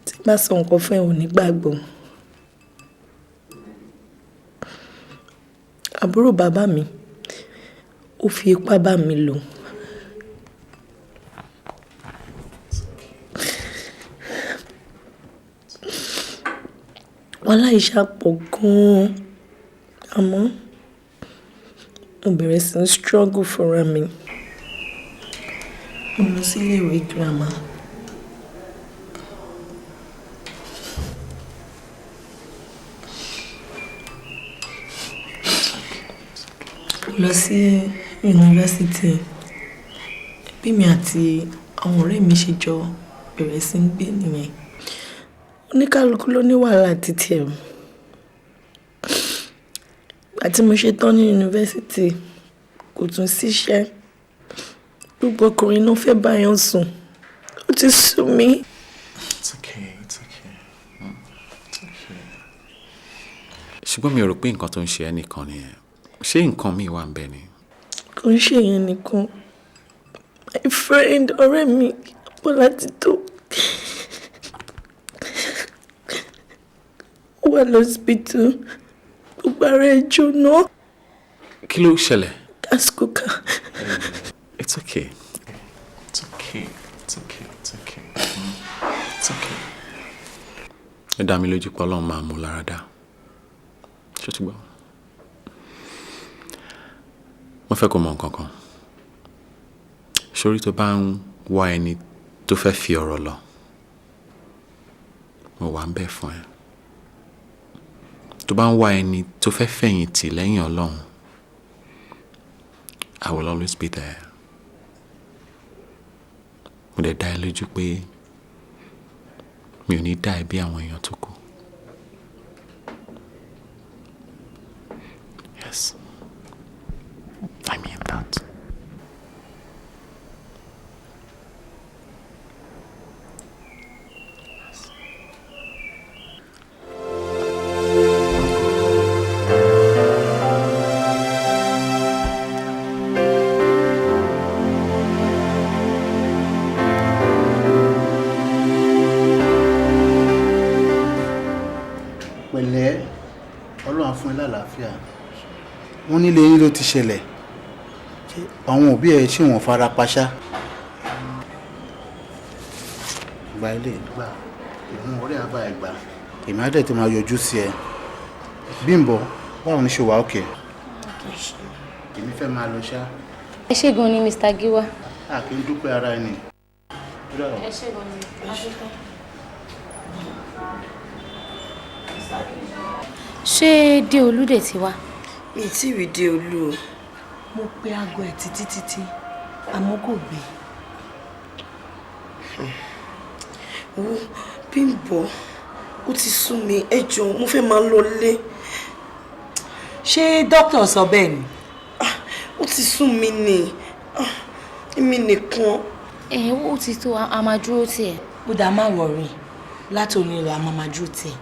Tí bá sọ nǹkan fún ẹ ò ní gbàgbọ́. Àbúrò bàbá mi ó fi ipá bá mi lò. Wàhálà iṣẹ́ pọ̀ gan-an. Àmọ́ mo bẹ̀rẹ̀ sí ń struggle fúnra mi. Mo lọ sí ilé ìwé girama. Mo lọ sí yunifásítì. Bí mi àti àwọn ọ̀rẹ́ mi ṣe jọ bẹ̀rẹ̀ sí ń gbé nìyẹn. Oníkálukú ló ní wàhálà títí ẹ̀. Àti mo ṣe tán ní yunifásítì kò tún síṣẹ́. Gbogbo ọkùnrin náà fẹ́ báyọ̀ sùn. Ó ti sú mi. It's okay, it's okay. It's okay. Ṣùgbọ́n mi ò rò pé nǹkan tó ń ṣe ẹ́ nìkan nìyẹn. Ṣé nǹkan míì wà ń bẹ ni? Kò ń ṣe yẹn nìkan. My friend, ọ̀rẹ́ mi, Bọ́lá ti tó. Ó wà lọ́sibítù. Gbogbo ara ẹ̀ jóná. Kí ló ṣẹlẹ̀? Gas cooker. It's okay. It's okay. It's okay. It's okay. It's okay. Ẹ dá mi lójú pé Ọlọ́run máa mú lára dá. Ṣé o ti gbọ́? Mo fẹ́ kó mọ nǹkan kan. Ṣorí tó bá ń wá ẹni tó fẹ́ fi ọ̀rọ̀ lọ, mo wà ń bẹ̀ fún ẹ. Tó bá ń wá ẹni tó fẹ́ fẹ̀yìntì lẹ́yìn Ọlọ́run, I will always be there. Mo dẹ̀ dá ẹ lójú pé mi ò ní dá ẹ bí àwọn èèyàn tó kù. Yes, I mean that. lálàáfíà. Wọ́n nílé yín ló ti ṣẹlẹ̀. Ṣé àwọn òbí ẹ̀ ṣé wọ́n fara pa ṣá? Gba ilé gbà. Ìmú orí àbá ẹ̀ gbà. Èmi á dẹ̀ tó máa yọjú sí ẹ. Bímbọ́, báwo ni ṣe wà òkè? Èmi fẹ́ máa lọ ṣá. Ẹ ṣé gan ni Mr. Giwa. A kì í dúpẹ́ ara ẹni. Ẹ ṣé gan ni. Ṣé Déolú dẹ̀ ti wá? Mi ì tí ì rí Déolú o. Mo pe aago ẹ̀ títí àmọ́ kò gbé. Bímbọ́, ó ti sú mi, ẹ jọ̀ọ́ mo fẹ́ máa lọ lé. Ṣé dókítà sọ bẹ́ẹ̀ ni? Ó ti sú mi ni. Èmi nìkan. Ó ti tó a máa dúró tì ẹ́. Ó dáa má wọ̀rí. Látòní lọ a máa dúró tì ẹ́.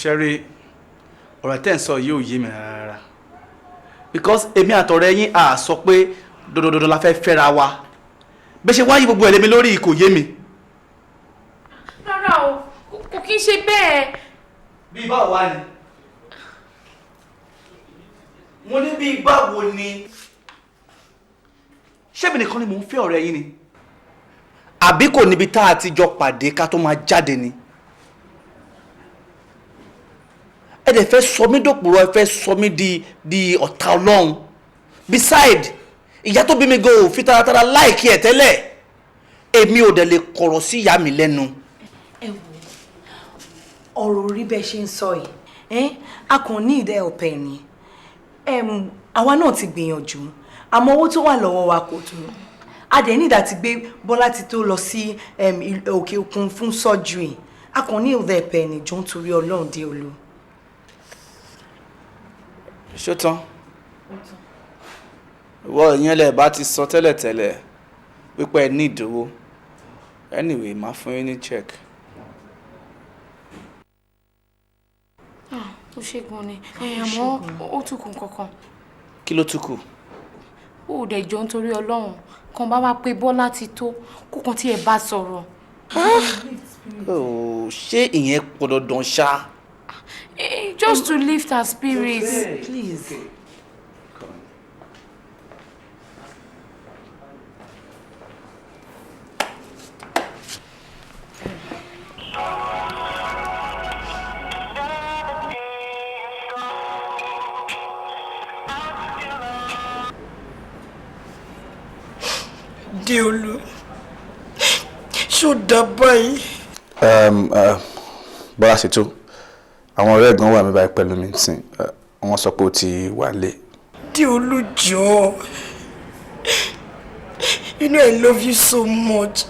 Sherry, ọ̀rọ̀ tẹ́ ń sọ yìí ò yé mi rárá because èmi àtọ̀rẹ́ yín à sọ pé dandan la fẹ́ fẹ́ra wa bẹ́ẹ̀ ṣe wáyé gbogbo ẹ̀lẹ́mi lórí kò yé mi. Rárá o, kò kí ń ṣe bẹ́ẹ̀. Bí báwo wá ni? Mo ní bí báwo ni? Ṣebí nìkan ni mò ń fẹ́ ọ̀rẹ́ yín ni? Àbí kò níbi tá a ti jọ pàdé ká tó máa jáde ni? Ẹ dẹ̀ fẹ́ sọ mí dòpòrò, ẹ fẹ́ sọ mí di ọ̀tá Ọlọ́run. Beside, ìyá tó bí mi gan ò fi taratara láìkí ẹ̀ tẹ́lẹ̀. Èmi ò dẹ̀ lè kọ̀rọ̀ sí ìyá mi lẹ́nu. Ẹ wo ọ̀rọ̀ orí bẹ́ẹ̀ ṣe ń sọ yìí, a kàn ní ìdẹ́ ọ̀pẹ ni. Àwa náà ti gbìyànjú, àmọ́ owó tó wà lọ́wọ́ wa kò tó. A dẹ̀ ní ìdá ti gbé Bọ́lá ti tó lọ sí òkè òkun fún surgery. A kàn ní ìdẹ́ ọ̀pẹ ni jọ ń torí Ọlọ́run Déolú. Ṣó tán? Ìwọ ìyẹn lẹ bá ti sọ tẹ́lẹ̀tẹ́lẹ̀ wípé ẹ ní ìdówó. Anyway, máa fún yín ní check. Ó ṣe gan ni, àmọ́ ó tún kù kankan. Kí ló tún kù? Ó dẹ̀ jọ nítorí Ọlọ́run kan bá wá pé Bọ́lá ti tó kó kan tí ẹ bá sọ̀rọ̀. Ṣé ìyẹn pọ̀ dandan ṣá? Just to lift her spirits. Okay. Please. Okay. Déolú, ṣó dá báyìí? Bọ́lá ṣe tó. Àwọn ọ̀rẹ́ ẹ̀gbọ́n wà mí báyìí pẹ̀lú mi sìn. Wọ́n sọ pé ó ti wà lé. Déolú jọ̀ọ́. You know I love you so much.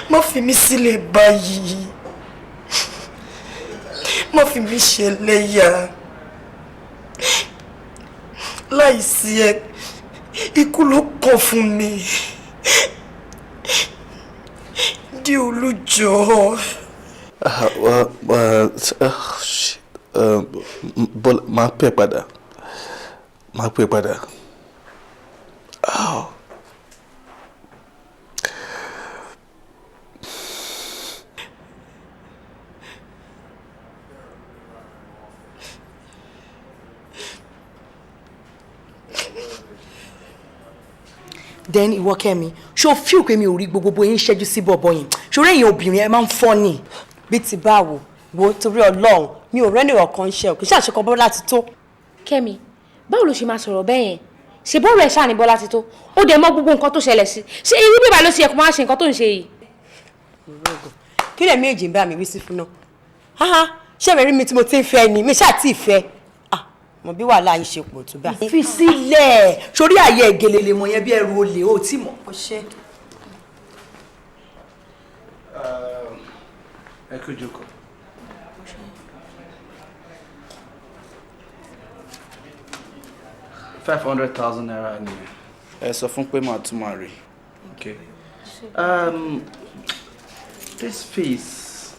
Má fi mí sílẹ̀ báyìí. Má fi mí ṣẹlẹ́yà. Láìsí ẹ, ikú ló kàn fún mi. Déolú jọ̀ọ́. Bọ́lá máa pè padà. Máa pè padà. then ìwọ Kẹ́mi ṣó fíù pé mi ò rí gbogbo yín ṣẹ́jú sí bọ̀bọ̀ yẹn ṣòro èèyàn obìnrin ẹ máa ń fọ́ ni. bí ti báwo wo torí Ọlọ́run mi ò rẹ́ni ọ̀kan ṣe ò kì í ṣàṣekọ Bọ́lá ti tó. Kẹ́mi báwo ló ṣe máa sọ̀rọ̀ bẹ́ẹ̀ yẹn ṣe bọ́ọ̀rù ẹ̀ ṣáà ní Bọ́lá ti tó ó dẹ̀ mọ̀ gbogbo nǹkan tó ṣẹlẹ̀ sí ṣé irú bíbá ló ṣe ẹ̀kọ́ máa ṣe nǹkan tó ń ṣe yìí. kí lè méjì ń bá mi wí sí fún náà ṣé mi rí mi tí mo ti ń fẹ́ ni mi ṣáà tí ì fẹ́ mo bí wàhálà yìí ṣe pọ̀ tó bá. fi sílẹ̀ sórí àyè ìgèlèlè mọ̀ yẹn bí ẹrù olè ó tí mọ̀. ẹ kú jókòó. $500,000 ni ẹ sọ fún pé màá tún máa rí. Okay. This face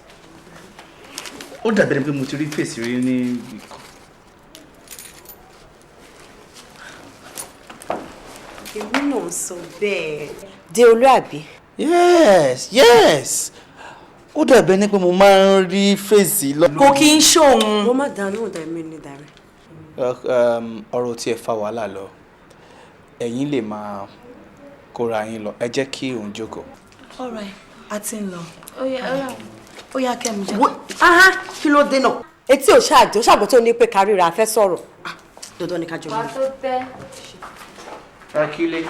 ó dàbí ẹni pé mo ti rí face rí ní ìkan. èmi náà sọ bẹ́ẹ̀. Déolú àbí. Yes. Ó dàbí ẹni pé mo máa ń rí face lọ. kò kí n ṣòun. mo má dànù ọ̀dà mi ní dàrí. Ọ̀rọ̀ tí ẹ fa wàhálà lọ ẹ̀yin lè máa kóra yín lọ ẹ jẹ́ kí òun jókòó. all right a ti ń lọ. ó yá Kẹ́mi jẹ́. kí ló dé náà. etí ò ṣàgbọ́ tó ní pé káríra fẹ́ sọ̀rọ̀. dandan ni ká jọ wàá tó tẹ́. Akile.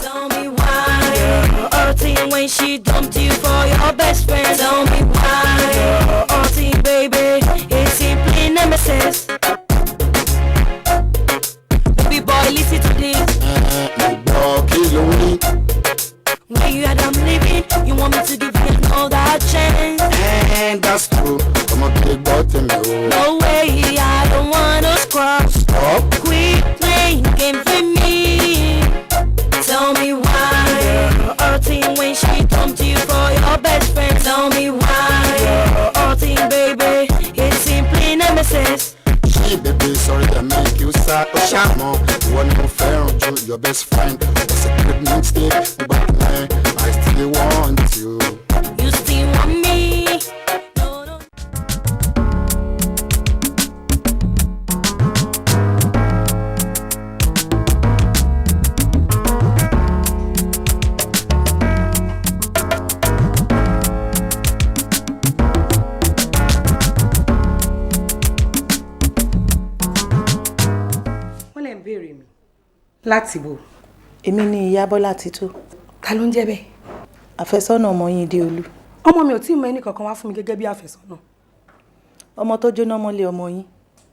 Tell me why you're hurting when she dumped you for your best friend. Tell me why you're hurting, baby. It's simply nemesis. Baby boy, listen to this. When you had I'm leaving, you want me to give you another chance. And that's true. I'm a big bottom. No way, I don't wanna cross. Stop. Quit playing games with me. Tell me why you're hurting when she dumped you for your best friend. Tell me why you're hurting, baby. It's simply nemesis. She baby, sorry to make you sad. Oh, Shamo, one more fair on your best friend. It's a good mistake, but man, I still want you. You still want me? láti bò. èmi ni ìyá Bọ́lá ti tó. ta ló ń jẹ́ bẹ́ẹ̀. àfẹ́sọ́nà ọmọ yín Déolú. ọmọ mi ò tí ì mọ ẹnì kankan wá fún mi gẹ́gẹ́ bí àfẹ́sọ́nà. ọmọ tó jóná mọ́lé ọmọ yín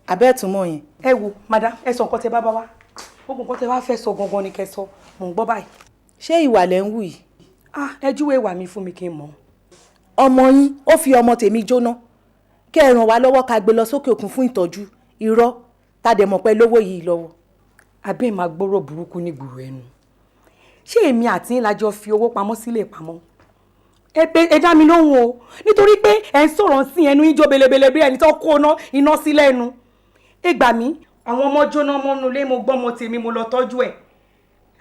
abẹ́ẹ̀túnmọ̀ yẹn. ẹ wo madam ẹ sọ nǹkan tẹ bá bá wá gbogbo nǹkan tẹ bá fẹ́ sọ gangan ni kẹ́ sọ mò ń gbọ́ báyìí. ṣé ìwà lẹ́ ń wù yìí. ẹ júwe ìwà mi fún mi kí n mọ̀. ọmọ yín ó fi ọmọ tèmi jóná kẹ́ ẹ ràn wá lọ́wọ́ ká gbé lọ sókè òkun fún ìtọ́jú irọ́ tá dẹ̀ mọ̀ pé lówó yìí lọ́wọ́. àbẹ́ máa gbọ́rọ̀ burúkú ní gbùrù ẹnu ṣé èmi àti yín lájọ fi owó pamọ́ sílé ìpamọ́ ẹ dá mi lóhùn o nítorí pé ẹ ń sọ̀rọ̀ sí ẹnu yín jó belebele bí ẹni tó kó iná sí lẹ́nu ẹ gbà mí àwọn ọmọ jóná mọ́nú ilé mo gbọ́ ọmọ tèmi mo lọ tọ́jú ẹ̀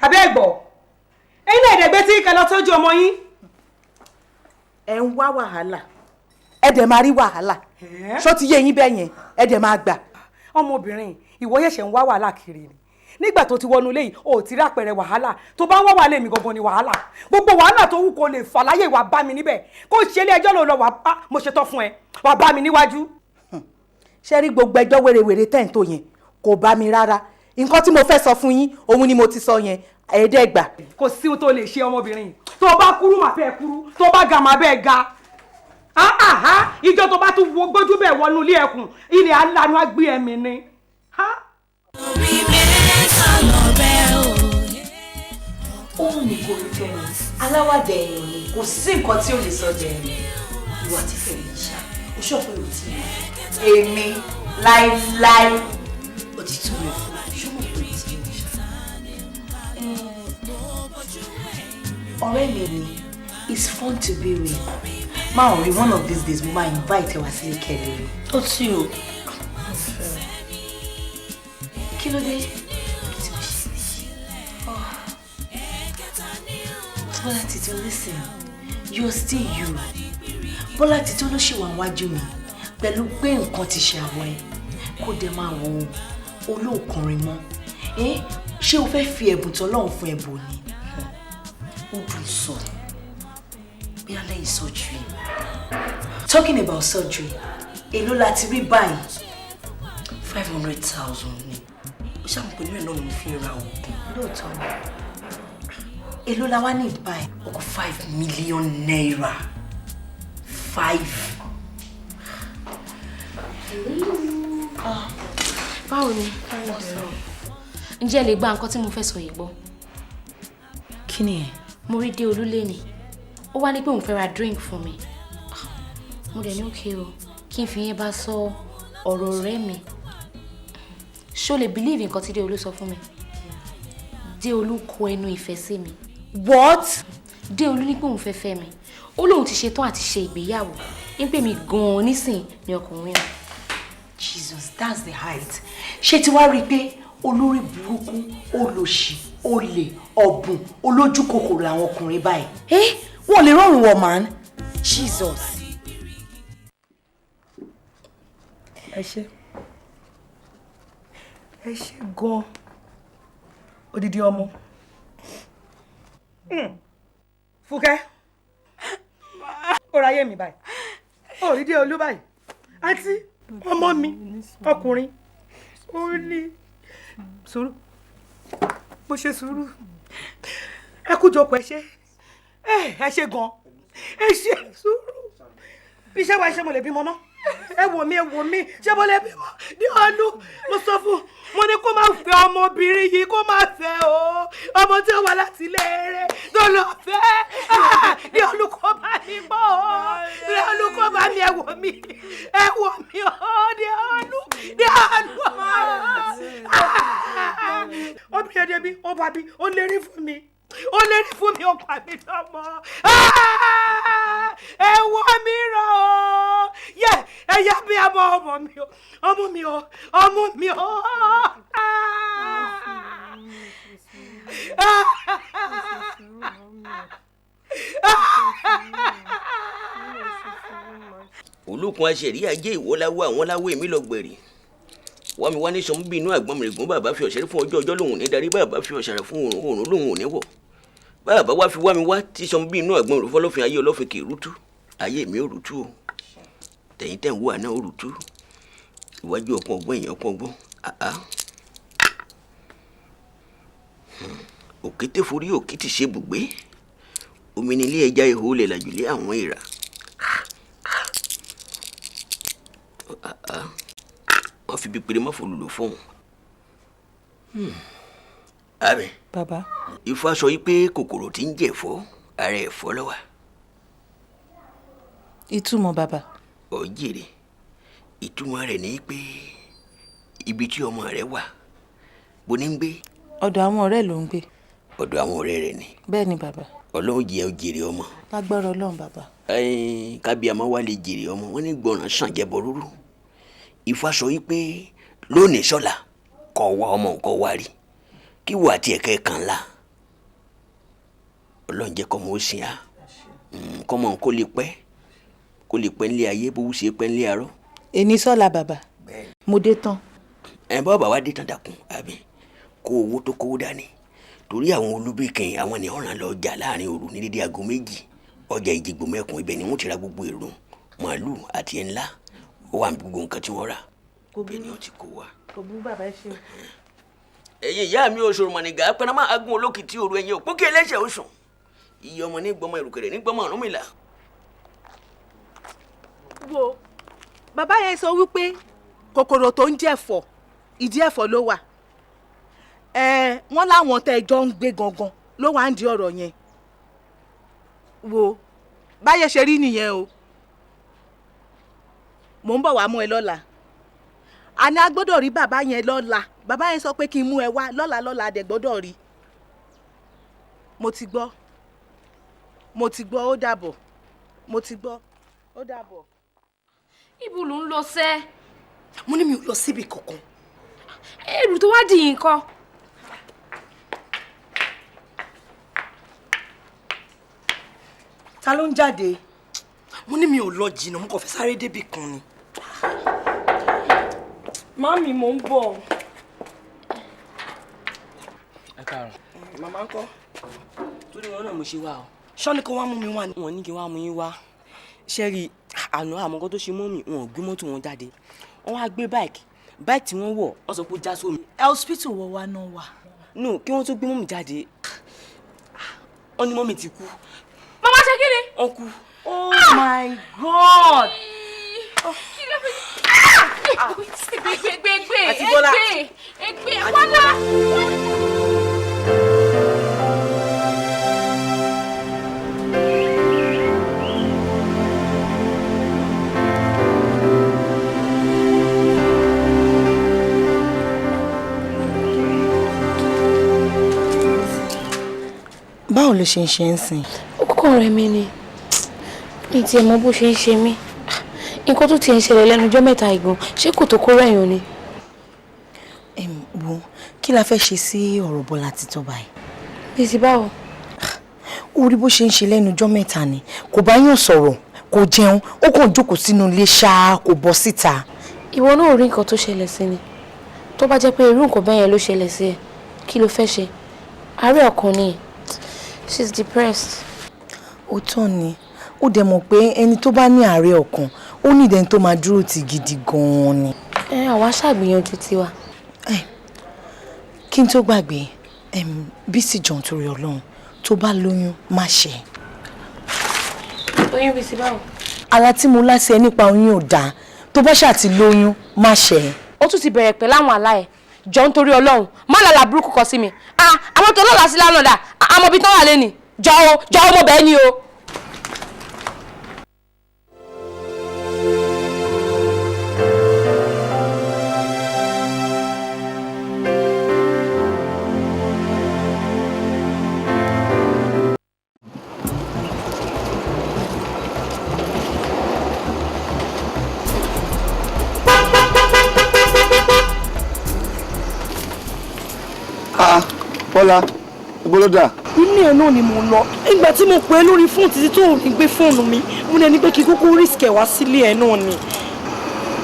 abẹ́ ẹ̀gbọ́ ẹ̀yin náà ẹ̀dẹ̀gbẹ́ tí kẹ́ lọ tọ́jú ọmọ yín. ẹ ń wá wàhálà ẹ dẹ̀ máa rí wàhálà ṣó ti yé yín bẹ́ẹ̀ yẹn ẹ dẹ̀ máa gbà. ọmọbìnrin ìwọ yẹ̀ṣẹ̀ ń wá wàhálà kiri ni nígbà tó ti wọnú ilé yìí o ti rí àpẹẹrẹ wàhálà tó bá ń wá wàhálà èmi gangan ni wàhálà gbogbo wàhálà tó wù kó lè fà láyé wà bá mi níbẹ̀ kó ṣe ilé ẹjọ́ ló lọ wà bá mo ṣetán fún ẹ wà bá mi níwájú. ṣé rí gbogbo ẹjọ́ wèrèwèrè tẹ́ǹtò yẹn kò bá mi rárá nǹkan tí mo fẹ́ sọ fún yín òun ni mo ti sọ yẹn ẹ̀ẹ́dẹ́gbà. kò sí ohun tó lè ṣe ọmọbìnrin tó bá kúrú mà bẹ́ẹ̀ kúrú tó bá ga mà bẹ́ẹ̀ ga ìjọ tó bá tún gbójú bẹ́ẹ̀ wọnú ilé ẹkùn ilé alánú á gbé ẹ̀mí ni. ohun mi kò rí fẹ́mi aláwàdà ẹ̀yìn ni kò sí nǹkan tí ò lè sọ dẹ̀yìn ìwà tí fẹ́mi ń ṣá o ṣọ̀pọ̀ ìwò tí mo èmi láíláí ó ti tún mi fún ṣọ́mọ̀ pé tí mo ṣá. ọ̀rẹ́ mi ni it's fun to be with máa rí one of these days mo máa invite ẹ wá sílé kẹ́lẹ́ rẹ̀. ó tí o kí ló dé. Bọ́lá Títí, listen, you're still you. Bọ́lá Títí ló ṣì wà wájú mi pẹ̀lú pé nǹkan ti ṣe àwọn ẹ̀ kó dẹ̀ máa wo olóòkùnrin mọ́. ṣé o fẹ́ fi ẹ̀bùn tí Ọlọ́run fún ẹ̀bùn ni ó dùn sọ bí alẹ́ surgery. Talking about surgery èló la ti rí báyìí 500,000 ni ó ṣàmùpẹ̀ ní ẹ̀ náà mo fi ra oògùn lóòótọ́ ni èló la wá ní báyìí ọkọ̀ 5 million naira 5. Báwo ni ǹjẹ́ lè gba nǹkan tí mo fẹ́ sọ yìí gbọ́? Kí ni ẹ̀? Mo rí Déolú lénìí ó wá ní pé òun fẹ́ ra drink fún mi mo dẹ̀ ní òkè o kí n fi yẹn bá sọ ọ̀rọ̀ ọ̀rẹ́ mi ṣó lè believe nǹkan tí Déolú sọ fún mi. Déolú kọ ẹnu ìfẹ́ sí mi. What? Déolú ní pé òun fẹ́ fẹ́ mi ó lóun ti ṣetán àti ṣe ìgbéyàwó ń pè mí gan-an nísìn ní ọkùnrin rẹ̀. Jesus, that's the height. Ṣé ti wá rí i pé olórí burúkú olòṣì olè ọ̀bùn olójú kòkòrò àwọn ọkùnrin báyìí? Wọ́n lè rọrùn wọ̀ man. Jesus. Ẹ ṣé gan-an odidi ọmọ. Fúkẹ́ ó ráyè mi báyìí ó rí Déolú báyìí àǹtí ọmọ mi ọkùnrin ó ní sùúrù mo ṣe sùúrù ẹ kú jókòó ẹ ṣe gan ẹ ṣe sùúrù iṣẹ́ wa iṣẹ́ mo lè bímọ náà ẹ wò mí ṣé mo lè bímọ Déolú mo sọ fún mo ní kó má fẹ́ ọmọbìnrin yìí kó má fẹ́ o ọmọ tí ó wà láti ilé rẹ̀ tó lọ fẹ́ Déolú kó bá mi bọ́ o Déolú kó bá mi ẹ wò mí o Déolú obìnrin ẹ̀dẹ̀ ó bá bí ó lérí fún mi ó pa mí lọ́mọ ẹ wò mí rọ o yẹ ẹ yá bí ọmọ mi o. olùkún aṣẹ̀rí ajé ìwọ́láwọ́ àwọn láwọ́ èmi lọ gbèrè wọ́n mi wá ní sọmú bí inú àgbọ̀n mìrìgún bàbá fi ọ̀ṣẹ́rẹ́ fún ọjọ́ lòun ní darí bàbá fi ọ̀ṣàrẹ̀ fún òòrùn lòun ò ní wọ̀ bàbá wá fi wá mi wá tí sọmú bí inú àgbọ̀n mìrìgún fọlọ́fin ayé ọlọ́fin kì í rútú ayé mi ò rútú o tẹ̀yìn tẹ̀ ń wò àná ò rútú ìwájú ọ̀pọ̀ ọgbọ́n èèyàn ọ̀pọ̀ ọgbọ́n àá òkété forí òkìtì ṣe bùgbé omi ní ilé ẹja ihò lè làjùlé àwọn èèrà wọ́n fi bí péré mọ́fò lùlù fún un. àmì. bàbá. Ifá sọ yìí pé kòkòrò tí ń jẹ̀fọ́ ara ẹ̀fọ́ ló wà. ìtumọ̀ bàbá. ó jèrè ìtumọ̀ rẹ̀ ní pé ibi tí ọmọ rẹ̀ wà bó ní ń gbé. ọ̀dọ̀ àwọn ọ̀rẹ́ ló ń gbé. ọ̀dọ̀ àwọn ọ̀rẹ́ rẹ̀ ni. bẹ́ẹ̀ ni bàbá. ọlọ́run jẹ́ ó jèrè ọmọ. lágbára ọlọ́run bàbá. kábíyàmọ́ wà lè jèrè ọmọ wọn ní gbọ̀ràn sàn jẹ́bọ rúrú. Ifá sọ yìí pé lónìí sọ́la kọ̀ wá ọmọ nǹkan wá rí kí wà á tiẹ̀ kẹ́ kàn la ọlọ́run jẹ́ kọ́mọ ó sìn á kọ́mọ kó lè pẹ́ nílé ayé bó ṣe pẹ́ nílé arọ́. èní sọ́la bàbá mo dé tán. bọ́ọ̀bà wa dé tán dàkún àbí kó owó tó kówó dání torí àwọn olúbẹ̀kẹ̀ àwọn ni ọ̀ràn lọ jà láàrin òru ní dédé aago 2 ọjà ìjìgbò mẹ́kùn ibẹ̀ ni wọ́n ti ra gbogbo èrò màálù àti ẹ̀ ńlá ó wà gbogbo nǹkan tí wọ́n rà bẹ́ẹ̀ ni ó ti kó wa. kò bú bàbá ẹ ṣe. ẹ̀yin ìyá mi ò sọ̀rọ̀ mọ̀nìgà pẹ́nàmá agun olókìtì òru ẹ̀yìn òpókè ẹlẹ́sẹ̀ oṣù iye ọmọ ní gbọmọ ìrùkẹ̀rẹ̀ ní gbọmọ Ọ̀rúnmìlà. wo bàbá yẹn sọ wípé kòkòrò tó ń jẹ̀fọ́ ìdí ẹ̀fọ́ ló wà wọ́n láwọn tẹ́ ẹjọ́ ń gbé gangan ló wà ń di ọ̀rọ̀ yẹn wo báyẹ̀ ṣe rí nìyẹn o mò ń bọ̀ wá mú ẹ lọ́la a ní a gbọ́dọ̀ rí bàbá yẹn lọ́la bàbá yẹn sọ pé kí n mú ẹ wá lọ́la a dẹ̀ gbọ́dọ̀ rí mo ti gbọ́ ó dàbọ̀ mo ti gbọ́ ó dàbọ̀. ibo ló ń lọ sẹ́. mo ní mi ò lọ síbi kankan. ẹrù tó wá di nǹkan. ta ló ń jáde. mo ní mi ò lọ jìnnà mo kàn fẹ́ sáré débì kan ni. Mami, mò ń bọ̀. ẹ káàárọ̀. Màmá ńkọ́? Torí wọn náà mo ṣe wá o. Ṣọ́ni kó wá mú mi wá ni. Wọ́n ní kí wá mú yín wá. Ṣẹ́rí àná àmọ́kọ́ tó ṣe mọ́mì wọn ò gbé mọ́tò wọn jáde. Wọ́n wá gbé báìkì tí wọ́n wọ̀ wọ́n sọ pé ó já sómi. Hospital wọ wa náà wà. No, kí wọ́n tó gbé mọ́mì jáde. Wọ́n ní mọ́mì ti kú. Mama ṣe kí ni? Wọ́n kú. Oh my God! Kí ló fi? Gbé. Àti Bọ́lá. Ègbé, Bọ́lá. Báwo ló ṣe ń ṣe ń sìn? Ó kọ́kọ́ rẹ̀ mi ni. Mi tiẹ̀ mọ bó ṣe ń ṣe mí. Nǹkan tó ti ń ṣẹlẹ̀ lẹ́nu ọjọ́ mẹ́ta ìgbọ̀n ṣé kò tó kó rẹ̀yàn ni? Wo kí la fẹ́ ṣe sí ọ̀rọ̀ Bọ́lá títọ́ báyìí? Bí ti báwo? Ó rí bó ṣe ń ṣe lẹ́nu ọjọ́ mẹ́ta ni. Kò bá yàn sọ̀rọ̀, kò jẹun, ó kàn jókòó sínú ilé ṣáá kò bọ́ síta. Ìwọ náà ò rí nǹkan tó ṣẹlẹ̀ sí ni. Tó bá jẹ́ pé irú nǹkan bẹ́ẹ̀ yẹn ló ṣẹlẹ̀ sí ẹ, kí ló fẹ́ ṣe? Àárẹ̀ ọkàn ni. She's depressed. Ó tán ni. Ó dẹ̀ mọ̀ pé ẹni tó bá ní àárẹ̀ ọkàn ó ní ìdẹni tó máa dúró tì gidi gan-an ni. Àwa ṣàgbìyànjú tiwa. Kí n tó gbàgbé Bísí jọ̀ọ́ torí Ọlọ́run tó bá lóyún má ṣe. Oyún Bísí báwo? Ara tí mo láṣẹ nípa oyún ò dáa tó bá ṣáà ti lóyún má ṣe. Ó tún ti bẹ̀rẹ̀ pẹ̀lú àwọn àlá ẹ̀ jọ̀ọ́ nítorí Ọlọ́run má lálàá burúkú kan sí mi. Àwọn tó lọ́la sí lánàá dà àmọ́ ibi tán wà lẹ́nìí jọ̀ọ́ mo bẹ̀ ẹ́ ni o. Bọ́lá, ibo ló dà? Ilé ẹ̀ náà ni mò ń lọ. Ìgbà tí mo pè é lórí fóònù títí tó ní gbé fóònù mi, mo ní ẹni pé kí kúkú risk ẹ̀ wá sílé ẹ̀ náà ni.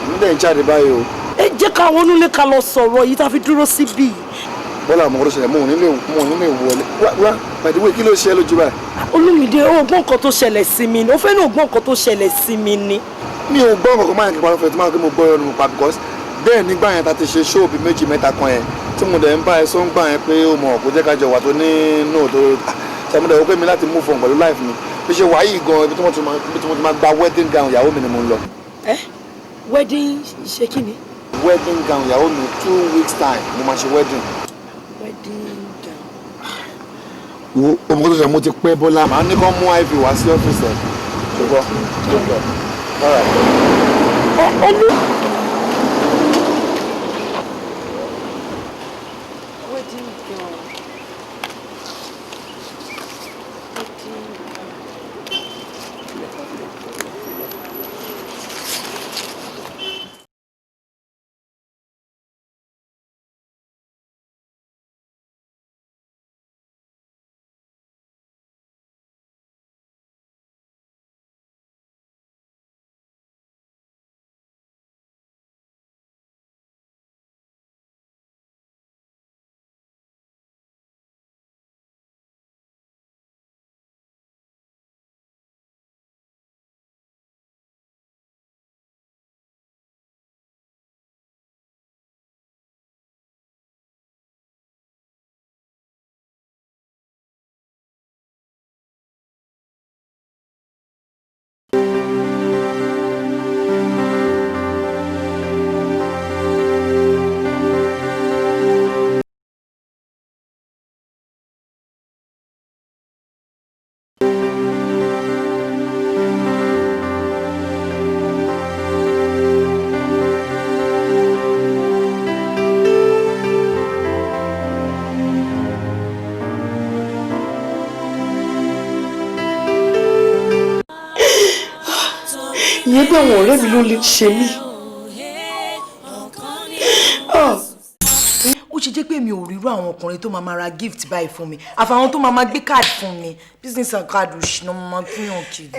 Mo dẹ̀ ń jáde báyìí o. Ẹ jẹ́ ká wọnú ilé ká lọ sọ̀rọ̀ yìí tá a fi dúró síbí. Bọ́lá àmọ́ ọ̀rọ̀ ṣẹlẹ̀ mo ò nílé wọlé. Wá pàdéwé kí ló ṣe é lójú báyìí? Olúmídé, ó gbọ́ nǹkan tó ṣẹlẹ̀ sí mi ni. Ó fẹ́ náà gbọ́ nǹkan tó ṣẹlẹ̀ sí mi ni. Mi ò gbọ́ nǹkan máa ń kíkọ́ fẹ́ tí máa ń kí mo gbọ́ ẹnu pa because bẹ́ẹ̀ nígbà yẹn ta ti ṣe ṣóò bíi méjì mẹ́ta kan yẹn tí mo dẹ̀ ń bá ẹ sọ ń gbà yẹn pé ó mọ̀ kó jẹ́ ká jọ wà tó ní nóò tó ṣàmúdẹ̀ wọ́n pè mí láti move on pẹ̀lú life mi bí ṣe wà yìí gan ibi tí mo ti máa gba wedding gown ìyàwó mi ni mo ń lọ. Wedding ṣe kí ni? Wedding gown ìyàwó mi 2 weeks time mo máa ṣe wedding. Wedding gown. Wo ọmọ tó ṣe mo ti pẹ́ Bọ́lá màá ní kán mú iv wá sí ọ́fíìsì ẹ̀ ṣùgbọ́n ìyẹn bí àwọn ọ̀rẹ́ mi ló lè ṣe mí. Ó ṣe jẹ́ pé mi ò rírú àwọn ọkùnrin tó máa ra gift báyìí fún mi àfàwọn tó máa gbé card fún mi business and card òṣìnà máa fún yàn kiri.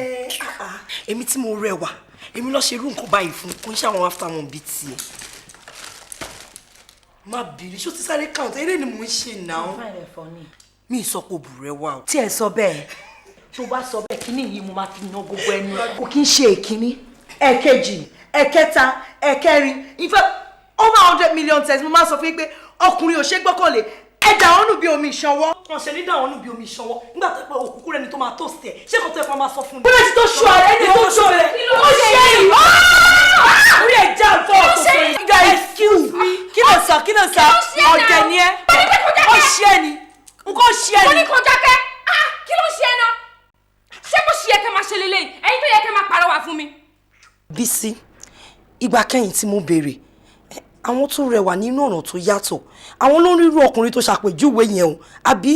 Èmi tí mo rẹwà èmi lọ ṣe irú nǹkan báyìí fún kò ń ṣe àwọn after one bíi tiẹ̀. má bìrì ṣó ti sáré count eré ni mò ń ṣe náà. mi sọ pé òbúrẹ́ wà o. tí ẹ sọ bẹ́ẹ̀ tó bá sọ bẹ́ẹ̀ kíní yìí mo máa fi ná gbogbo ẹnu kò kí n ṣe èkíní ẹ̀kejì ẹ̀kẹta ẹ̀kẹrin in fact over 100 million times mo máa sọ fún yín pé ọkùnrin ò ṣe gbọ́kànlé ẹ̀dà ọ̀nù bí omi ìṣanwọ́. wọ́n ṣe ní dà ọ̀nù bí omi ìṣanwọ́ nígbà tó pé òkùnkùn rẹ̀ ni tó máa tó sí ẹ̀ ṣé kò tó ẹ̀ fọ́n máa sọ fún mi. bóyá ti tó ṣù ààrẹ ẹni tó ṣù rẹ̀ ó ṣe é yìí orí ẹ̀ já fọ́ ọ̀tún fún mi. excuse me kí ló sọ ọ̀jẹ̀ ni ẹ ó ṣe é ni nǹkan ṣe é ni. mo ní kó dákẹ́ kí ló ṣe é náà ṣé kò ṣe é kẹ́ máa ṣe lélẹ́yìn ẹ̀yin tó yẹ kẹ́ máa pàrọwà fún mi. Bísí ìgbà kẹ́yìn tí mo béèrè àwọn tó rẹwà nínú ọ̀nà tó yàtọ̀ àwọn ló ń rírú ọkùnrin tó ṣàpèjúwe yẹn o àbí.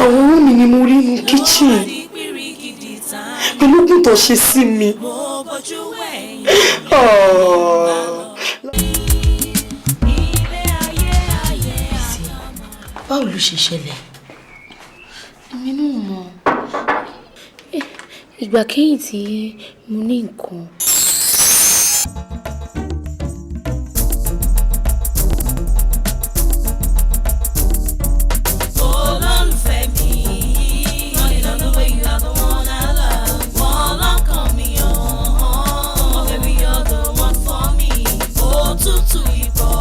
àwọn owó mi ni mo rí ní kíchìn pẹ̀lú kùn tó ṣe sí mi. báwo ló ṣe ṣẹlẹ̀. èmi náà mọ̀ ìgbà kẹ́yìn tí mo ní nǹkan. olólùfẹ́ mi money on the way you are the one I love wọ́n lọ́kàn mi hàn baby you're the one for me òtútù ìbọ̀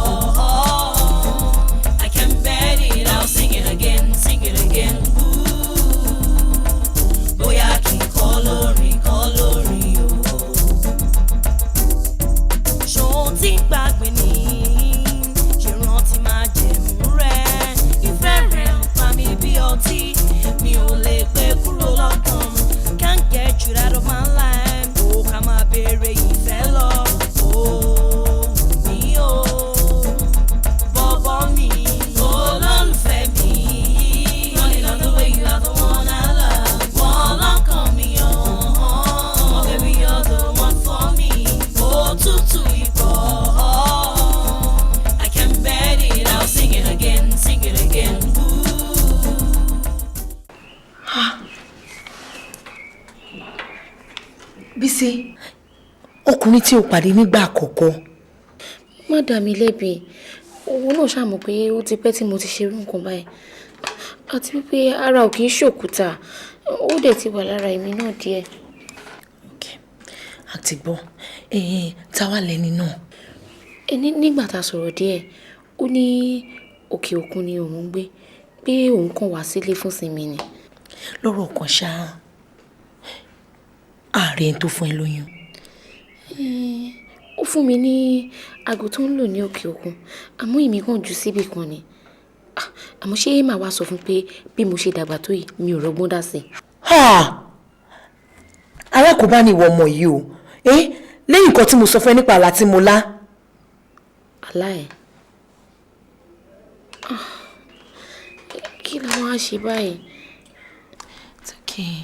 I can bet it I'll sing it again. Bóyá kí n kọ́ lórin o. Ṣó ti gbàgbé ni ṣe rántí máa jẹ̀mú rẹ̀. Ìfẹ́ rẹ̀ ń pa mí bí ọtí mi ò lè gbé kúrò lọ́kàn. Can't get you out of my life. Ó ká máa béèrè ìfẹ́ lọ. Mi ò bọ́bọ́ mi. Olólùfẹ́ mi. Running on the way you are the one I love. Wọ́n lọ́kàn mi hàn. Baby you're the one for me. Òtútù ìbọ̀. I can bet it I'll sing it again. Bísí ọkùnrin tí o pàdé nígbà àkọ́kọ́. má dá mi lẹ́bi òun náà ṣàmọ̀ pé ó ti pẹ́ tí mo ti ṣerú nǹkan báyìí àti wípé ara ò kì í ṣòkúta ó dẹ̀ ti wà lára èmi náà díẹ̀. àti gbọ́ táwa lẹ́ni náà. nígbà tá a sọ̀rọ̀ díẹ̀ ó ní òkè òkun ni òun gbé pé òun kàn wá sílé fún sinmi ni. lọ́rọ̀ kan ṣáá ààrẹ tó fún ẹ lóyún. ó fún mi ní aago tó ń lò ní òkè òkun àmọ́ èmi kàn jù síbì kan ni àmọ́ ṣé màá wá sọ fún pé bí mo ṣe dàgbà tó yìí mi ò rọgbọ́n dá sí. alákòóbá ni ìwọ ọmọ yìí o lẹ́yìn nǹkan tí mo sọ fún ẹ nípa àlá tí mo lá. àlá ẹ̀ kí làwọn á ṣe báyìí. It's okay.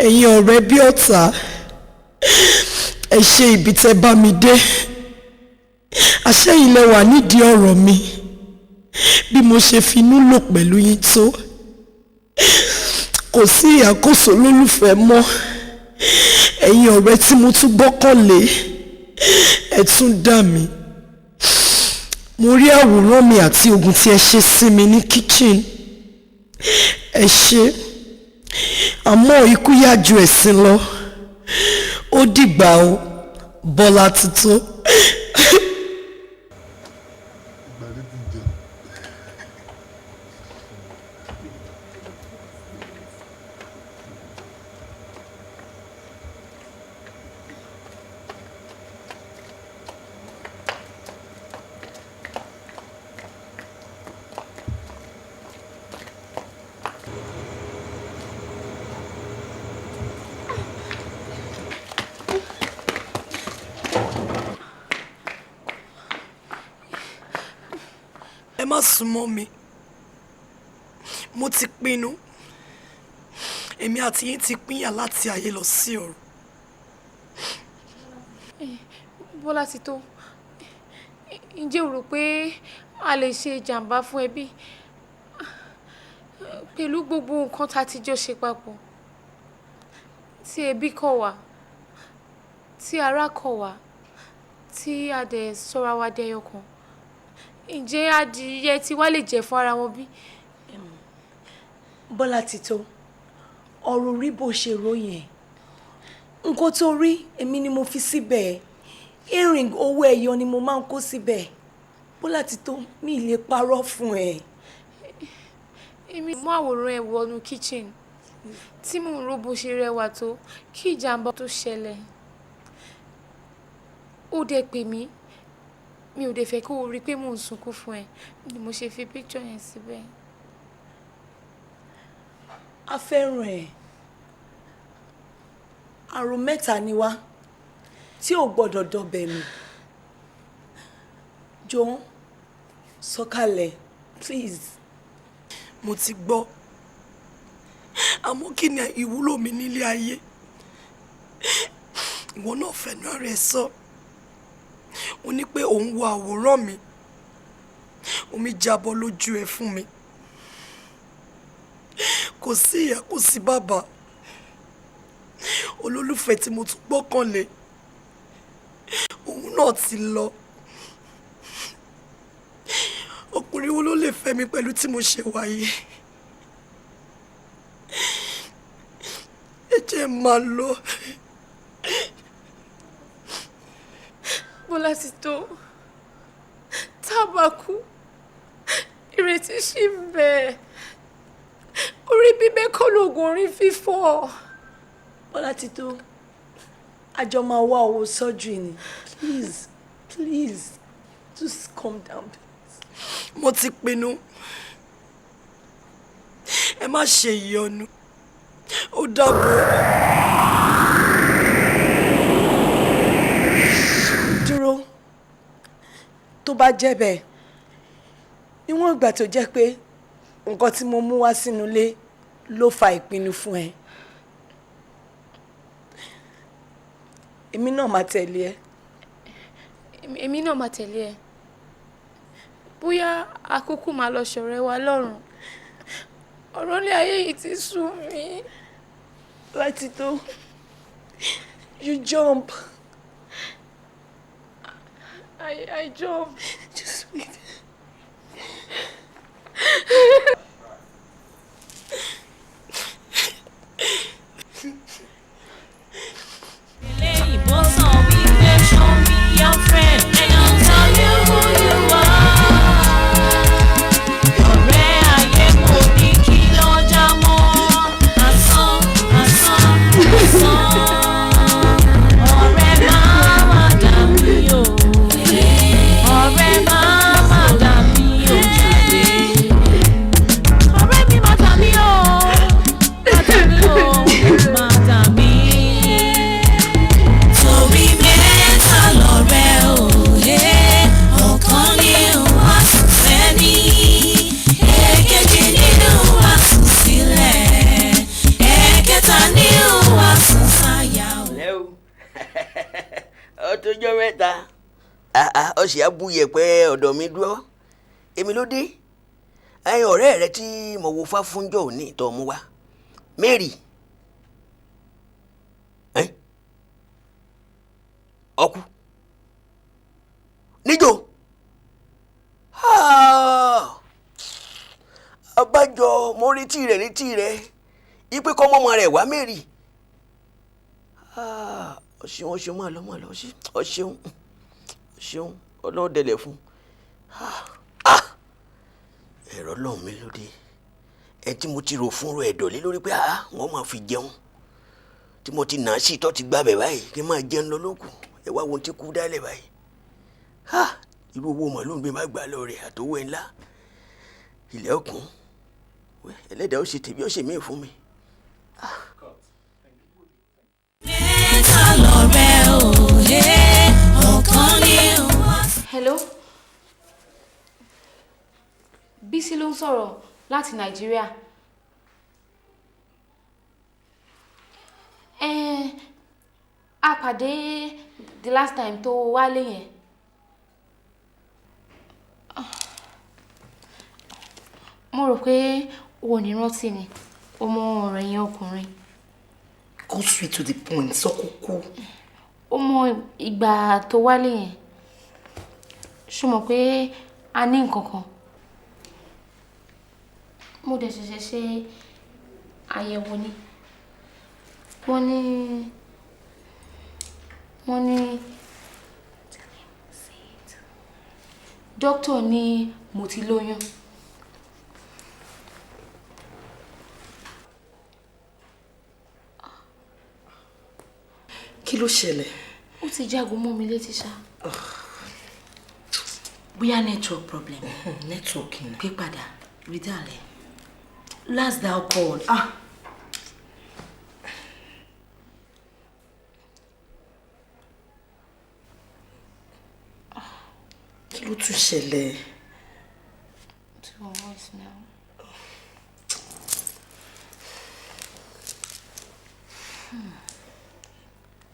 ẹ̀yin ọ̀rẹ́ bí ọ̀tá ẹ ṣe ibi tẹ́ bá mi dé àṣẹ́yìn lẹ wà nídìí ọ̀rọ̀ mi bí mo ṣe finú lò pẹ̀lú yín tó kò sí ìyàkóso lólùfẹ́ mọ́ ẹ̀yin ọ̀rẹ́ tí mo tún gbọ́kànlé ẹ tún dà mí mo rí àwòrán mi àti oògùn tí ẹ ṣe sí mi ní kitchen ẹ ṣe àmọ́ ikú yá ju ẹ̀sìn lọ ó dìgbà o Bọ́lá tuntun. ẹ má súnmọ́ mi mo ti pinnu èmi àti yín ti pínyà láti ayé lọ sí ọ̀run Bọ́lá ti tó. Ǹjẹ́ o rò pé a lè ṣe ìjàmbá fún ẹbí pẹ̀lú gbogbo nǹkan tá a ti jọ ṣe papọ̀? Tí ẹbí kọ̀ wá, tí ará kọ̀ wá, tí a dẹ̀ sọ́ra wa dẹyọ kan. Ǹjẹ́ adìyẹ tí wá lè jẹ fún ara wọn bí? Bọ́lá ti tó. Ọ̀rọ̀ rí bó ṣe ròyìn. Nǹkan tó rí èmi ni mo fi síbẹ̀. Earring owó ẹyọ ni mo máa ń kó síbẹ̀. Bọ́lá ti tó mi lè parọ́ fún ẹ. Èmi mú àwòrán ẹ wọnú kitchen tí mò ń rò bó ṣe rẹwà tó kí ìjàmbá tó ṣẹlẹ̀. Ó dẹ̀ pè mí, mi ò dẹ̀ fẹ́ kó o rí pé mò ń sunkún fún ẹ ni mo ṣe fi picture yẹn síbẹ̀. A fẹ́ràn ẹ̀. Àrò mẹ́ta ni wá tí ò gbọ́dọ̀ dọ̀bẹ̀ nù. Jọ̀ọ́ sọ̀kalẹ̀ please. Mo ti gbọ́. Àmọ́ kí ni ìwúlò mi nílé ayé? Ìwọ náà fẹnu ara ẹ sọ. Ó ní pé òun wo àwòrán mi. Omi jábọ́ lójú ẹ fún mi. Kò sí ìyá, kò sí bàbá. Olólùfẹ́ tí mo tún gbọ́kànlé. Òun náà ti lọ. Ọkùnrin wo ló lè fẹ́ mi pẹ̀lú tí mo ṣe wáyé? Ẹ jẹ́ máa lọ. Bọ́lá ti tó. Tá a bá kú, ìrètí ṣì ń bẹ. Orí bíbẹ́ kọ́ lóògùn orí fífọ́. Bọ́lá ti tó. A jọ máa wá owó surgery ni. Please. Just calm down. Mo ti pinnu. Ẹ má ṣe ìyọnu. Ó dàbọ̀. Dúró. Tó bá jẹ́ bẹ́ẹ̀, níwọ̀n ìgbà tó jẹ́ pé nǹkan tí mo mú wá sínú ilé ló fa ìpinnu fún ẹ. Èmi náà máa tẹ̀lé ẹ. Èmi náà máa tẹ̀lé ẹ. Bóyá àkókò máa lọ ṣọ̀rẹ́ wa lọ́rùn. Ọ̀rọ̀ ilé ayé yìí ti sú mi. Láti tó. You jump. I jump. Just wait. Show me your friend and I'll tell you who you are. Ọ̀rẹ́ ayé kò ní kí lọ́jà mọ́. Asán. Ọ̀rẹ́ máa dà mí o. Ọ̀rẹ́ máa dà mí o jàre. Ọ̀rẹ́ mi máa dà mí o. Máa dà mí. Torí mẹ́ta lọ̀rẹ́ òye, ọ̀kan nínú wa sùn sẹ́ni, èkejì nínú wa sùn sílẹ̀, ẹ̀kẹta nínú wa sùn sáyà. Lẹ́ o, ọtọjọ́ mẹ́ta, ọ̀sẹ̀ abúyẹ̀ pé ọ̀dọ̀ mi dúró, èmi ló dé. Ẹ̀yin ọ̀rẹ́ rẹ tí mo wo fá fúnjọ́ òní ìtọ́ mu wá, Mary. Ọkú níjó abájọ mo retí rẹ ipe kọ́ mọ́mọ́ rẹ̀ wá Mary. ọ̀ṣun máa lọ ọ̀ṣun ọlọ́dẹlẹ̀ fún ẹ̀rọ lọ́hùn mi lóde ẹ tí mo ti rò fún ọ̀rọ̀ ẹ̀dọ̀ lé lórí pé wọ́n máa fi jẹun tí mo ti nà á sí tó ti gbàbẹ̀ báyìí kí n máa jẹun lọ lókù ẹ wá wo ti kú dálẹ̀ báyìí irú owó màálù ń gbé má gbà lọ rẹ̀ àtọwọ́ ẹ̀ ńlá ilẹ̀ ọkùn ẹlẹ́dàá ó ṣe tèmi ó ṣe míì fún mi. Mẹ́ta lọ̀rẹ́ òye, ọ̀kan nínú wa. Hello? Bísí ló ń sọ̀rọ̀ láti Nàìjíríà. A pàdé the last time tó wálé yẹn. Mo rò pé o ní rántí ni. Ọmọ ọ̀rẹ́ yẹn ọkùnrin. Go straight to the point, sọ kókó. Ọmọ ìgbà tó wálé yẹn. Ṣó mọ̀ pé a ní nǹkan kan. Mo dẹ̀ ṣẹ̀ṣẹ̀ ṣe àyẹ̀wò ni. Wọ́n ní dókítà ní mo ti lóyún. Kí ló ṣẹlẹ̀? Ó ti jágo mọ́ mi létí ṣá. Bóyá network problem. Network ni. Pé padà, rí dàlẹ̀. Last thou called. Kí ló tún ṣẹlẹ̀? To your voice now.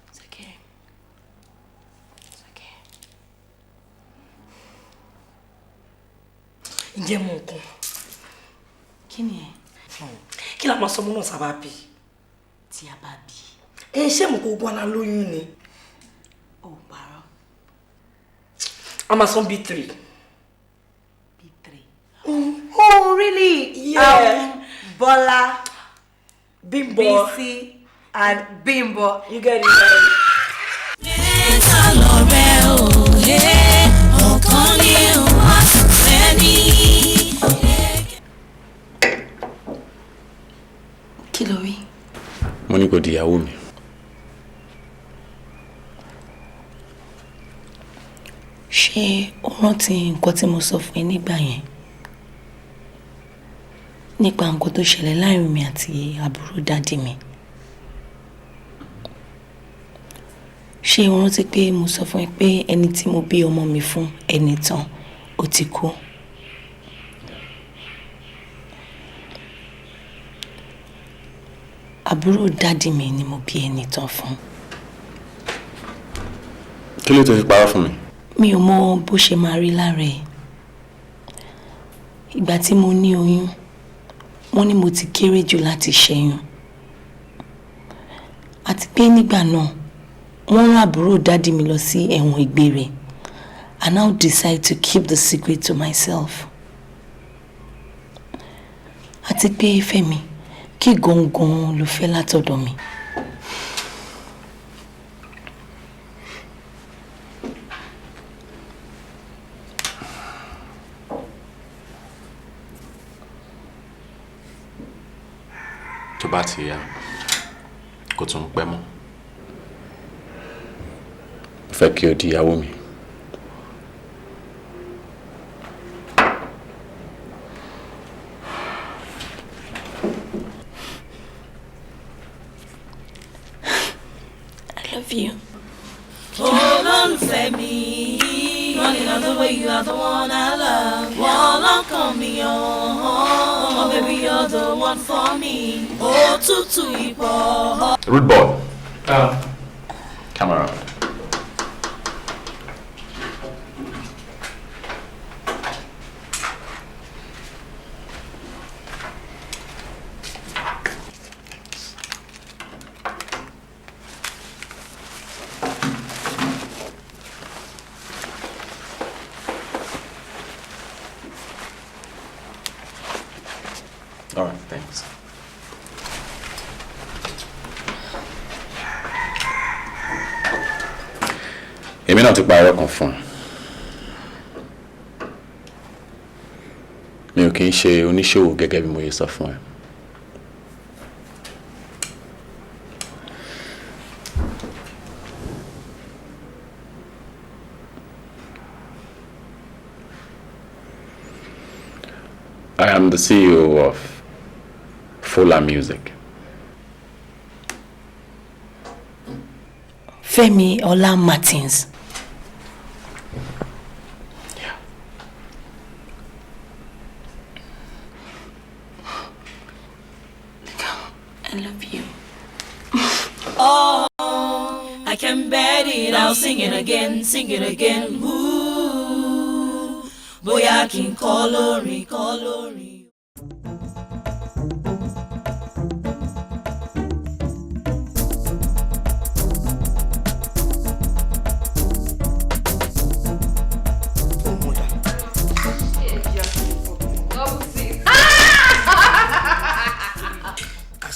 It's okay. It's okay. Ǹjẹ́ mo nǹkan? Kí ni ẹ? Kí la máa sọ mọ́ náà sábà bí? Tí a bá bí. Ṣé mo kò gbọ́ ala lóyún ni? Ó parọ́. A máa sọ B3. B3. Oh, really? Yeah. Bola, Bimbo, BC, and Bimbo. You get it right. Kí ló wí? Mo ní kó di ìyàwó mi. Ṣé o rántí nǹkan tí mo sọ fún ẹ nígbà yẹn? Nípa nǹkan tó ṣẹlẹ̀ láàrin mi àti àbúrò dádì mi. Ṣé o rántí pé mo sọ fún ẹ pé ẹni tí mo bí ọmọ mi fún ẹni tán ó ti kú? Àbúrò dádì mi ni mo bí ẹni tán fún. Kí ló tó fi parọ́ fún mi? Mi ò mọ bó ṣe máa rí lára ẹ̀. Ìgbà tí mo ní oyún, wọ́n ní mo ti kéré jù láti ṣẹ́yún. Àti pé nígbà náà, wọ́n rán àbúrò dádì mi lọ sí ẹ̀wọ̀n ìgbéré. I now decide to keep the secret to myself. Àti pé Fẹ́mi, kí gangan ló fẹ́ látọ̀dọ̀ mi? Tó bá ti yá, kò tún pẹ́ mọ́. Mo fẹ́ kí o di ìyàwó mi. I love you. Olólùfẹ́ mi, running out the way, you are the one I love. Wọ́n lọ́kàn mi yàn, oh baby you're the one for me. Òtútù ìpọ̀. Rude boy. Camera. All right, thanks. Èmi náà ti parọ́ kan fún un. Mi ò kì í ṣe oníṣòwò gẹ́gẹ́ bí mo yẹ sọ fún ẹ. I am the CEO of Fuller Music. Fẹ́mi Ọlá Martins. I love you. Oh, I can bet it, I'll sing it again, sing it again. Ooh, bóyá kí n kọ lórin, kọ lórin.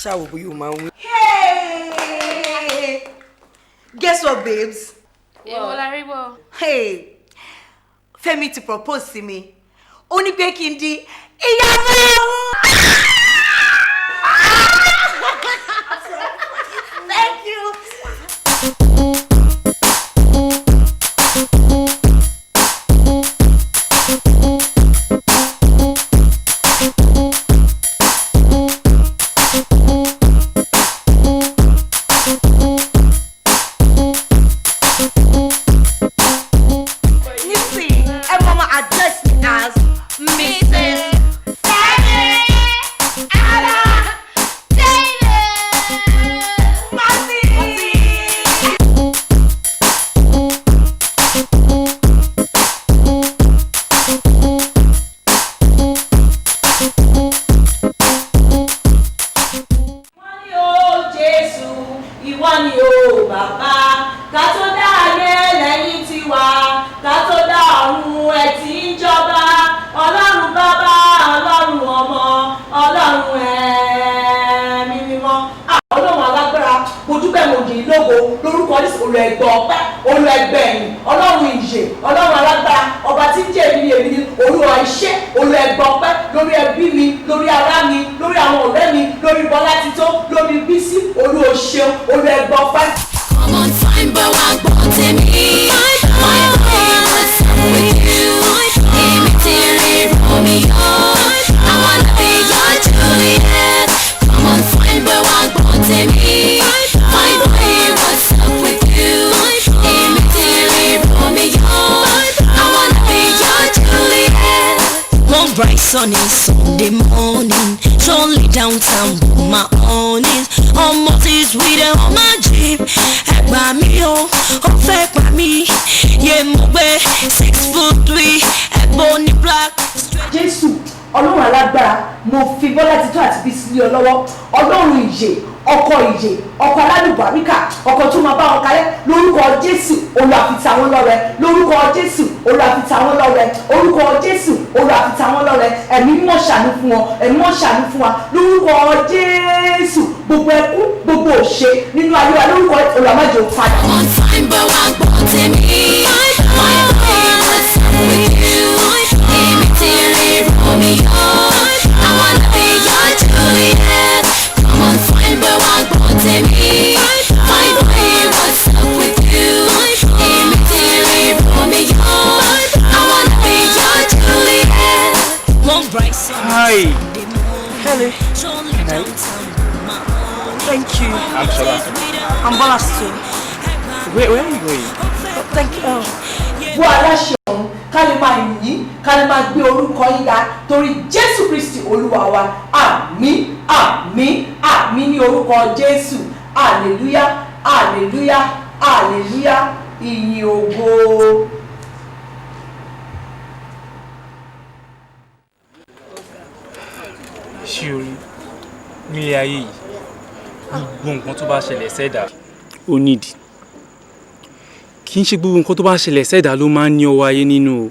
Ṣáwo bóyá o máa ń wí. Hey! Guess what, babes? Èwo la rí bọ̀? Hey! Fẹ́mi ti propose sí mi. Ó ní pé kí n di ìyàwó. Thank you. Sunny Sunday morning, only downtown with my honest. Almost is with them on my jeep. Ẹ̀gbà mi o, ó fẹ́ pa mí. Yé mo gbé 6'3", ẹ̀gbọ́n ní black. Jésù, Ọlọ́run alágbára, mo fi Bọ́lá Títọ́ àti Bísí lé ọ lọ́wọ́. Ọlọ́run ìyè, ọkọ alálùbáríkà, ọkọ tó máa bá wọn kalẹ̀ lórúkọ Jésù, Olúwa fi ta wọ́n lọ́rẹ. Lórúkọ Jésù, Olúwa fi ta wọ́n lọ́rẹ. Orúkọ Jésù, Olúwa fi ta wọ́n lọ́rẹ. Ẹ̀mí mọ̀ ṣàánú fún wọn, ẹ̀mí mọ̀ ṣàánú fún wa. Lórúkọ Jésù, gbogbo ẹkún, gbogbo òṣè nínú ayé wa lórúkọ Olúwa má jẹ́ ó padà. On time, but I'm born to me. My boy, what's up with you? Imitating Romeo. I wanna be your Juliet. Come on, fine, but I'm born to me. My boy, what's up with you? Imitating Romeo. I wanna be your Juliet. One bright Hi. Hello. Hi. Thank you. I'm Shola. I'm Bola too. Where are you going? Thank you. Bó aláṣẹ ọ̀run ká lè máa yìn ká lè máa gbé orúkọ yín ga torí Jésù Kristi Olúwa wa. Àmín, àmín, àmín ní orúkọ Jésù. Hallelujah, hallelujah, hallelujah. Ìyìn ògo. Ṣé o rí nílé ayé yìí gbogbo nǹkan tó bá ṣẹlẹ̀ sẹ́dá ó nídìí kì í ṣe gbogbo nǹkan tó bá ṣẹlẹ̀ sẹ́dá ló máa ń ní ọwọ́ ayé nínú o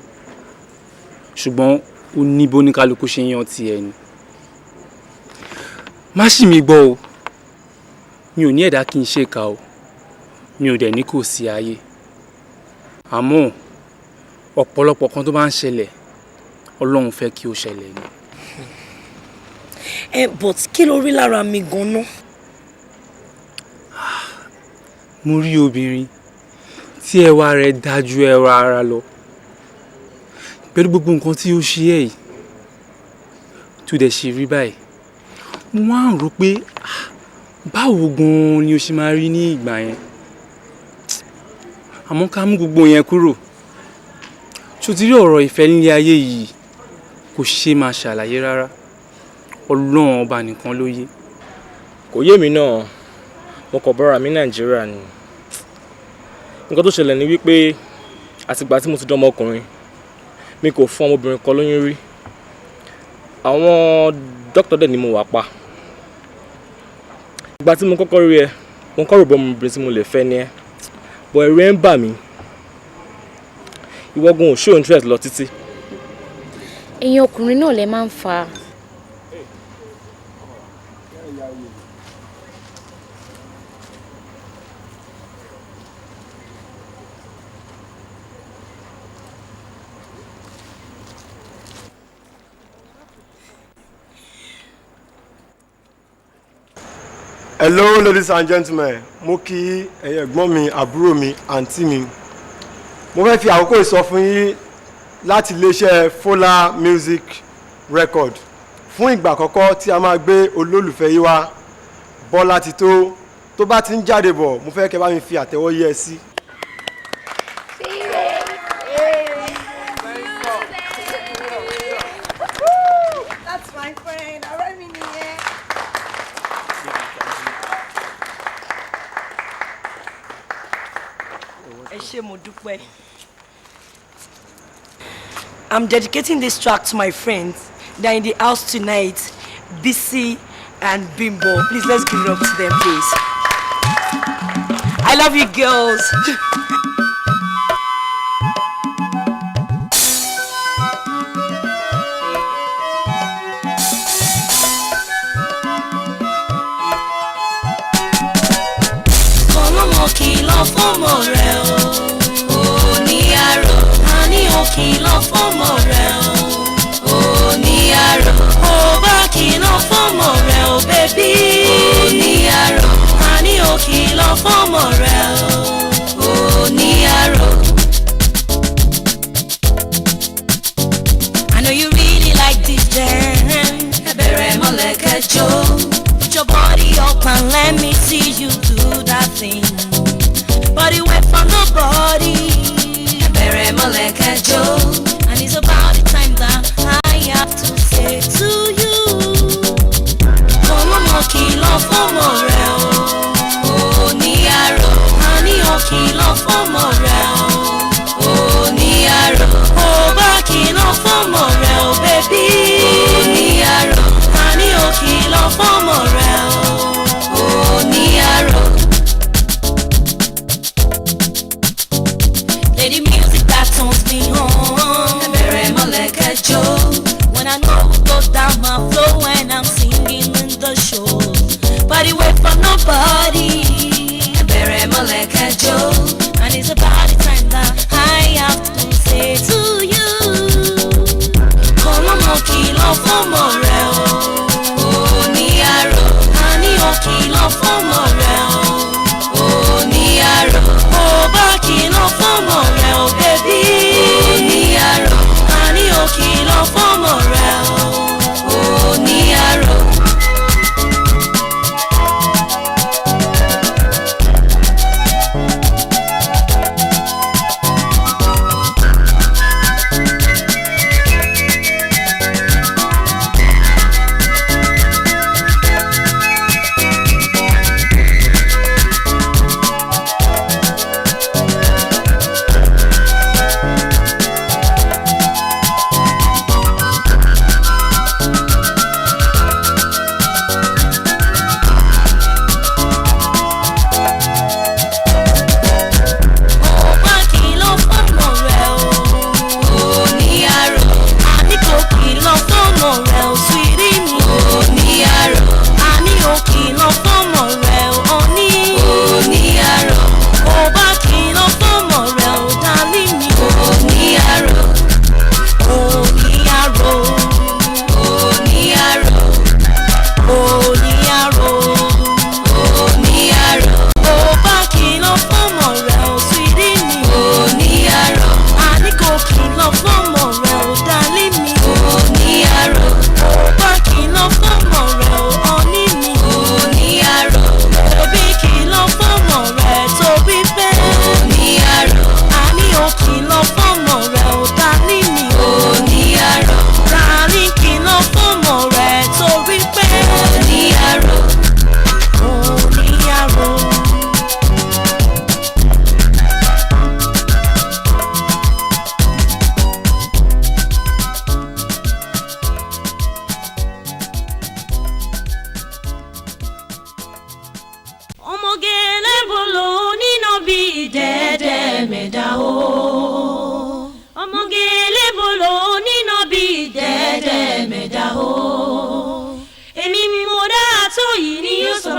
ṣùgbọ́n ó ní bóníkálukú ṣe yan ti ẹni má ṣì mí gbọ́ o mi ò ní ẹ̀dá kí n ṣèkà o mi ò dẹ̀ ní kò sí ayé àmọ́ ọ̀pọ̀lọpọ̀ kan tó bá ń ṣẹlẹ̀ Ọlọ́run fẹ́ kí ó ṣẹlẹ̀ ni. But kí ló rí lára mi gan-an? Mo rí obìnrin tí ẹwà rẹ̀ dájú ẹwà ara lọ pẹ̀lú gbogbo nǹkan tí ó ṣe ẹ́ yìí tó dẹ̀ ṣe rí báyìí mo wá ń rò pé báwo gan-an ni o ṣe máa rí ní ìgbà yẹn àmọ́ ká mú gbogbo yẹn kúrò ṣó ti rí ọ̀rọ̀ ìfẹ́ nílé ayé yìí kò ṣe máa ṣàlàyé rárá Ọlọ́run ọba nìkan ló yé. Kò yé mi náà mo kàn bọ́ra mi Nàìjíríà ni nǹkan tó ṣẹlẹ̀ ni wípé àtìgbà tí mo ti dán ọmọkùnrin mi kò fún ọmọbìnrin kan lóyún rí àwọn dókítà dẹ̀ ni mo wà pa ìgbà tí mo kọ́kọ́ rí ẹ mo kọ́ rò bọ́ ọmọbìnrin tí mo lè fẹ́ ni ẹ bọ̀ ẹ̀rù ẹ̀ ń bà mí ìwọ́gun ò show interest lọ títí. ẹ̀yin ọkùnrin náà lè máa ń fa. Hello ladies and gentlemen, mo kí ẹ̀yin ẹ̀gbọ́n mi, àbúrò mi, àǹtí mi. Mo fẹ́ fi àkókò ìsọ fún yín láti iléeṣẹ́ Fola Music Record fún ìgbà àkọ́kọ́ tí a máa gbé olólùfẹ́ yín wá Bọ́lá Tító tó bá ti ń jáde bọ̀ mo fẹ́ kẹ́ bá mi fi àtẹ́wọ́ yẹ́ ẹ sí. That's my friend. Ọ̀rẹ́ mi nìyẹn. Ẹ ṣé mo dúpẹ́. I'm dedicating this track to my friends. They're in the house tonight, Bisi and Bimbo. Please, let's give it up to them, please. I love you, girls. Ọlọ́mọ kìlọ̀ fọ́mọ rẹ̀ o, ní àrò. A ní o kìlọ̀ fọ́mọ rẹ̀ o, ní àrò. Ó bá kìlọ̀ fọ́mọ rẹ̀ o, bébí. Ní àrò. A ní o kìlọ̀ fọ́mọ rẹ̀ o, ní àrò. I know you really like this jam. Ẹ bẹ̀rẹ̀ mọ́lẹ̀ kẹjọ. Put your body up and let me see you do that thing. Body wet from nobody. Ẹ bẹ̀rẹ̀ mọ́lẹ̀ kẹjọ. And it's about the time that I have to say to you. Ọlọ́mọ kìlọ̀ fọ́mọ rẹ̀ o, ní àrò. A ní o kìlọ̀ fọ́mọ rẹ̀ o, ní àrò. Ó bá kìlọ̀ fọ́mọ rẹ̀ o, bébí. Ní àrò. A ní o kìlọ̀ fọ́mọ rẹ̀ o, ní àrò. Lady music that turns me on. Ẹ bẹ̀rẹ̀ mọ́lẹ̀ kẹjọ. When I know who goes down my flow when I'm singing in the show. Body wait for nobody. Ẹ bẹ̀rẹ̀ mọ́lẹ̀ kẹjọ. And it's about the time that I have to say to you. Ọlọ́mọ kìlọ̀ fọ́mọ rẹ̀ o, ní àrò. A ní o kìlọ̀ fọ́mọ rẹ̀ o, ní àrò. Ó bá kìlọ̀ fọ́mọ rẹ̀ o, bébí. Ní àrò. A ní o kìlọ̀ fọ́mọ rẹ̀ o, ní àrò.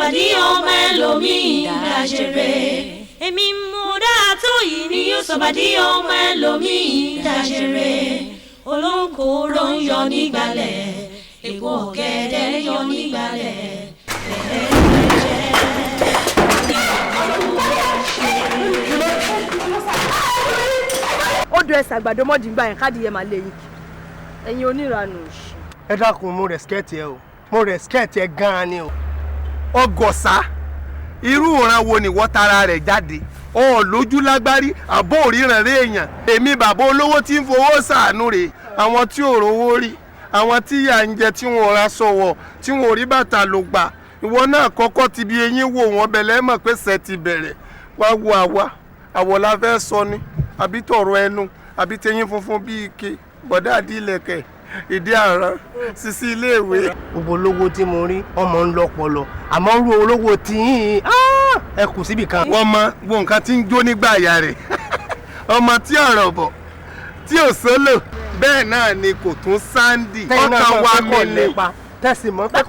sọ̀bàdí ọmọ ẹlòmíì dáṣeré. Èmi mo dá tó yìí ni yóò sọ̀bàdí ọmọ ẹlòmíì dáṣeré. Olóńkòrò ń yọ nígbàlẹ̀, èpo ọ̀gẹ̀dẹ̀ ń yọ nígbàlẹ̀. Ó dùn ẹsẹ̀ àgbàdo mọ́jì ń gbà yẹn káàdì yẹn máa lé yín. Ẹ̀yin oníranù òṣì. ẹ dákun mo respect ẹ o mo respect ẹ gan-an ni o. ọgọ̀sá irú ìran wo ni wọ́n tara rẹ̀ jáde ọ̀ lójú lágbárí àbó òríran rẹ̀ èèyàn èmi bàbá olówó tí ń fowó ṣàánú rẹ̀ àwọn tí ò rówó rí àwọn tí yà ń jẹ tí wọn ò ra sọ̀wọ̀ tí wọn ò rí bàtà ló gbà ìwọ náà kọ́kọ́ ti bí eyín wò wọ́n bẹ̀lẹ́ mọ̀ pé ṣẹ́ ti bẹ̀rẹ̀ wá wo àwọ̀ la fẹ́ sọ ni àbí tọ̀rọ̀ ẹnu àbí tẹyin funfun bíi ike bọ̀dá àdìlẹ̀kẹ̀ ìdí àrán sisi iléèwé. gbogbo olówó tí mo rí ọmọ ń lọpọlọ àmọ́ rú olówó tí yín ẹ kù síbì kan. wọ́n mọ gbogbo nǹkan tí ń jó nígbà àyà rẹ̀ ọmọ tí ọ̀rọ̀ bọ̀ tí ò sólò bẹ́ẹ̀ náà ni kò tún sáńdì ọkàn wa mílẹ̀ tẹ̀sí mọ́ pé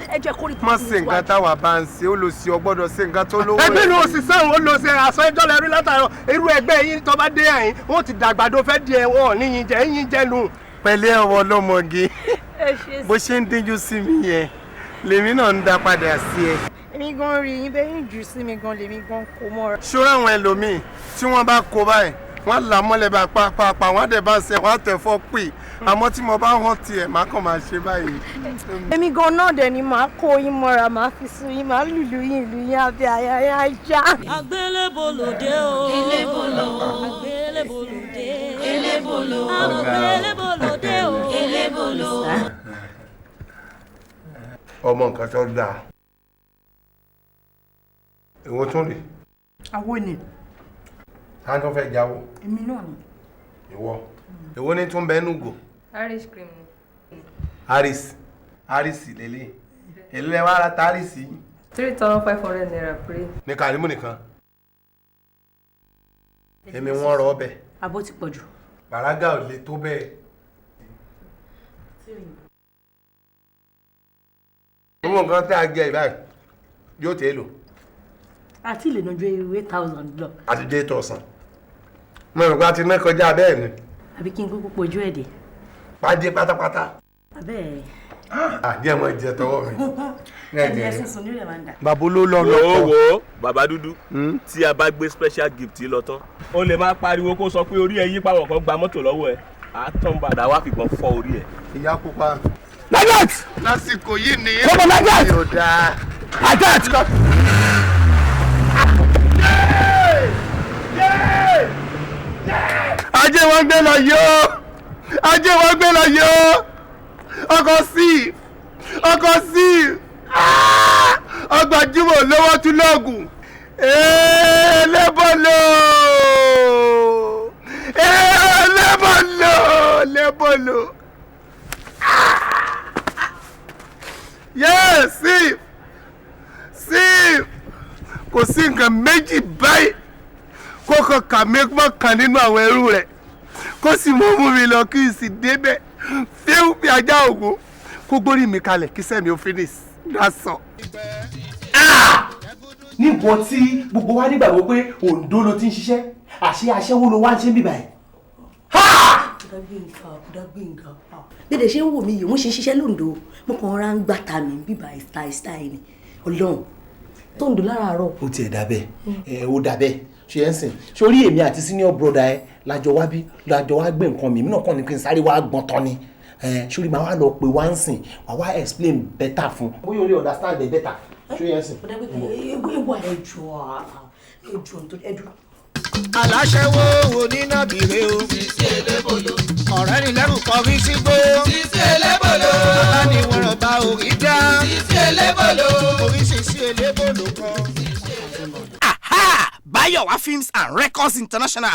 má ṣe nǹkan táwa bá ń ṣe ó lọ sí ọ gbọ́dọ̀ ṣe nǹkan tó lówó. ẹgbẹ́ ní òṣìṣẹ́ òun ó lọ sí aṣọ ẹjọ́ lẹ́rú látàrọ irú ẹgbẹ́ yín tó bá dé àyín wọ́n ti dàgbàdo fẹ́ di ẹ̀wọ̀n níyìn jẹ́ yín jẹ́nu. pẹ̀lẹ́ ọwọ́ ọlọ́mọge bó ṣe ń díjú sí mi yẹn lèmi náà ń dá padà sí ẹ. èmi gan rí yín bẹ́ẹ̀ yín jù sí mi gan lèmi gan kó mọ́ra. ṣọ́ra àwọn ẹlòmíì tí wọ́n bá kó báyìí wọ́n là mọ́lẹ̀ bá pàápàá wọ́n á dẹ̀ bá ṣe wọ́n á tẹ̀ fọ́ pè àmọ́ tí mo bá hàn tiẹ̀ má kàn máa ṣe báyìí. èmi gan náà dẹ̀ ni màá kó yín mọ́ra màá fi sùn yín màá lùlù yín ìlú yín abẹ́ àyà yín ajá. Àgbélébolo dé o. Elébolo. Àgbélébolo dé. Elébolo. Àgbélébolo dé o. Elébolo. ọmọ nǹkan tó dáa èwo tún rè. àwo ni. ta tó fẹ́ jáwó. èmi náà ni. ìwọ èwo ní tún bẹ́ẹ̀ nùgò. irish cream ni. Aris lélẹ̀ èlò ẹ̀ wá ra ta Aris yìí. 3,500 naira péré. ní Kàrímù nìkan èmi wọ́n rọ ọbẹ̀. àbó ti pọ̀ jù. bàrágà ò lè tó bẹ́ẹ̀. gbogbo nǹkan tí a jẹ ìbáyìí yóò tẹ́ lò. àti lè nàjọ ìwé 1,000 lọ. àti dé tọ̀sán mo rò pé a ti ná kọjá bẹ́ẹ̀ ni. àbí kí n kúkú pojú ẹ̀ dé. pàdé pátápátá. abẹ́ díẹ̀ mọ́ jẹ tọwọ́ mi. ẹni ẹsìn sùn nílẹ̀ máa ń dà. bàbá ló lọ lọ́kọ̀. wo bàbá dúdú tí a bá gbé special gift lọ tán ó lè máa pariwo kó sọ pé orí ẹ yí pàwọn kan gba mọ́tò lọ́wọ́ ẹ àtọ́nbàdà wá fìbọn fọ́ orí ẹ. ìyá pupa. Lagat! lásìkò yìí ni. Come on, Lagat! yóò dáa. Lagat! ajé wọn gbé lọ yó ajé wọn gbé lọ yó ọkọ̀ sí ọgbà jùmọ̀ lọ́wọ́ tún lọ́gùn lẹ́bọ̀lọ́ yes sí kò sí nǹkan méjì báyìí kó kàn kà mí mọ́ kan nínú àwọn ẹrú rẹ̀ kó sì mọ́ mú mi lọ kí n sì débẹ̀ fíw bí ajá ògùn kó gbórí mi kalẹ̀ kí sẹ́mi ó finish lásán. níbo tí gbogbo wa nígbàgbọ́ pé Oǹdó ló ti ń ṣiṣẹ́ àṣé aṣẹ́wó ló wá ń ṣe ń bíbá ẹ̀. dédé ṣe ń wò mí yìí mo ṣe ń ṣiṣẹ́ lóńdó mo kàn ra ń gbàtà mi bíbá style ni Ọlọ́run tó ń dùn láràárọ̀. ó tiẹ̀ dà bẹ́ẹ̀ ó dà bẹ́ẹ̀ ṣe ẹ́ ń sìn sórí èmi àti senior brother ẹ lájọ wá gbé nǹkan mi náà kàn ní kí n sáré wá gbọ́n tán ni sórí màá wá lọ pé wá ń sìn wàá wá explain better fún bóyá o lè understand it better ṣé yẹn sìn. ewu ẹjọ nítorí aláṣẹwó onínàbìrè o sísí elébòlò ọ̀rẹ́ ni lẹ́rù kọrí sígbó sísí elébòlò bàbá ni wọ́n rọ̀ bá orí dá sísí elébòlò orí sísí elébòlò kan. Bayowa Films and Records International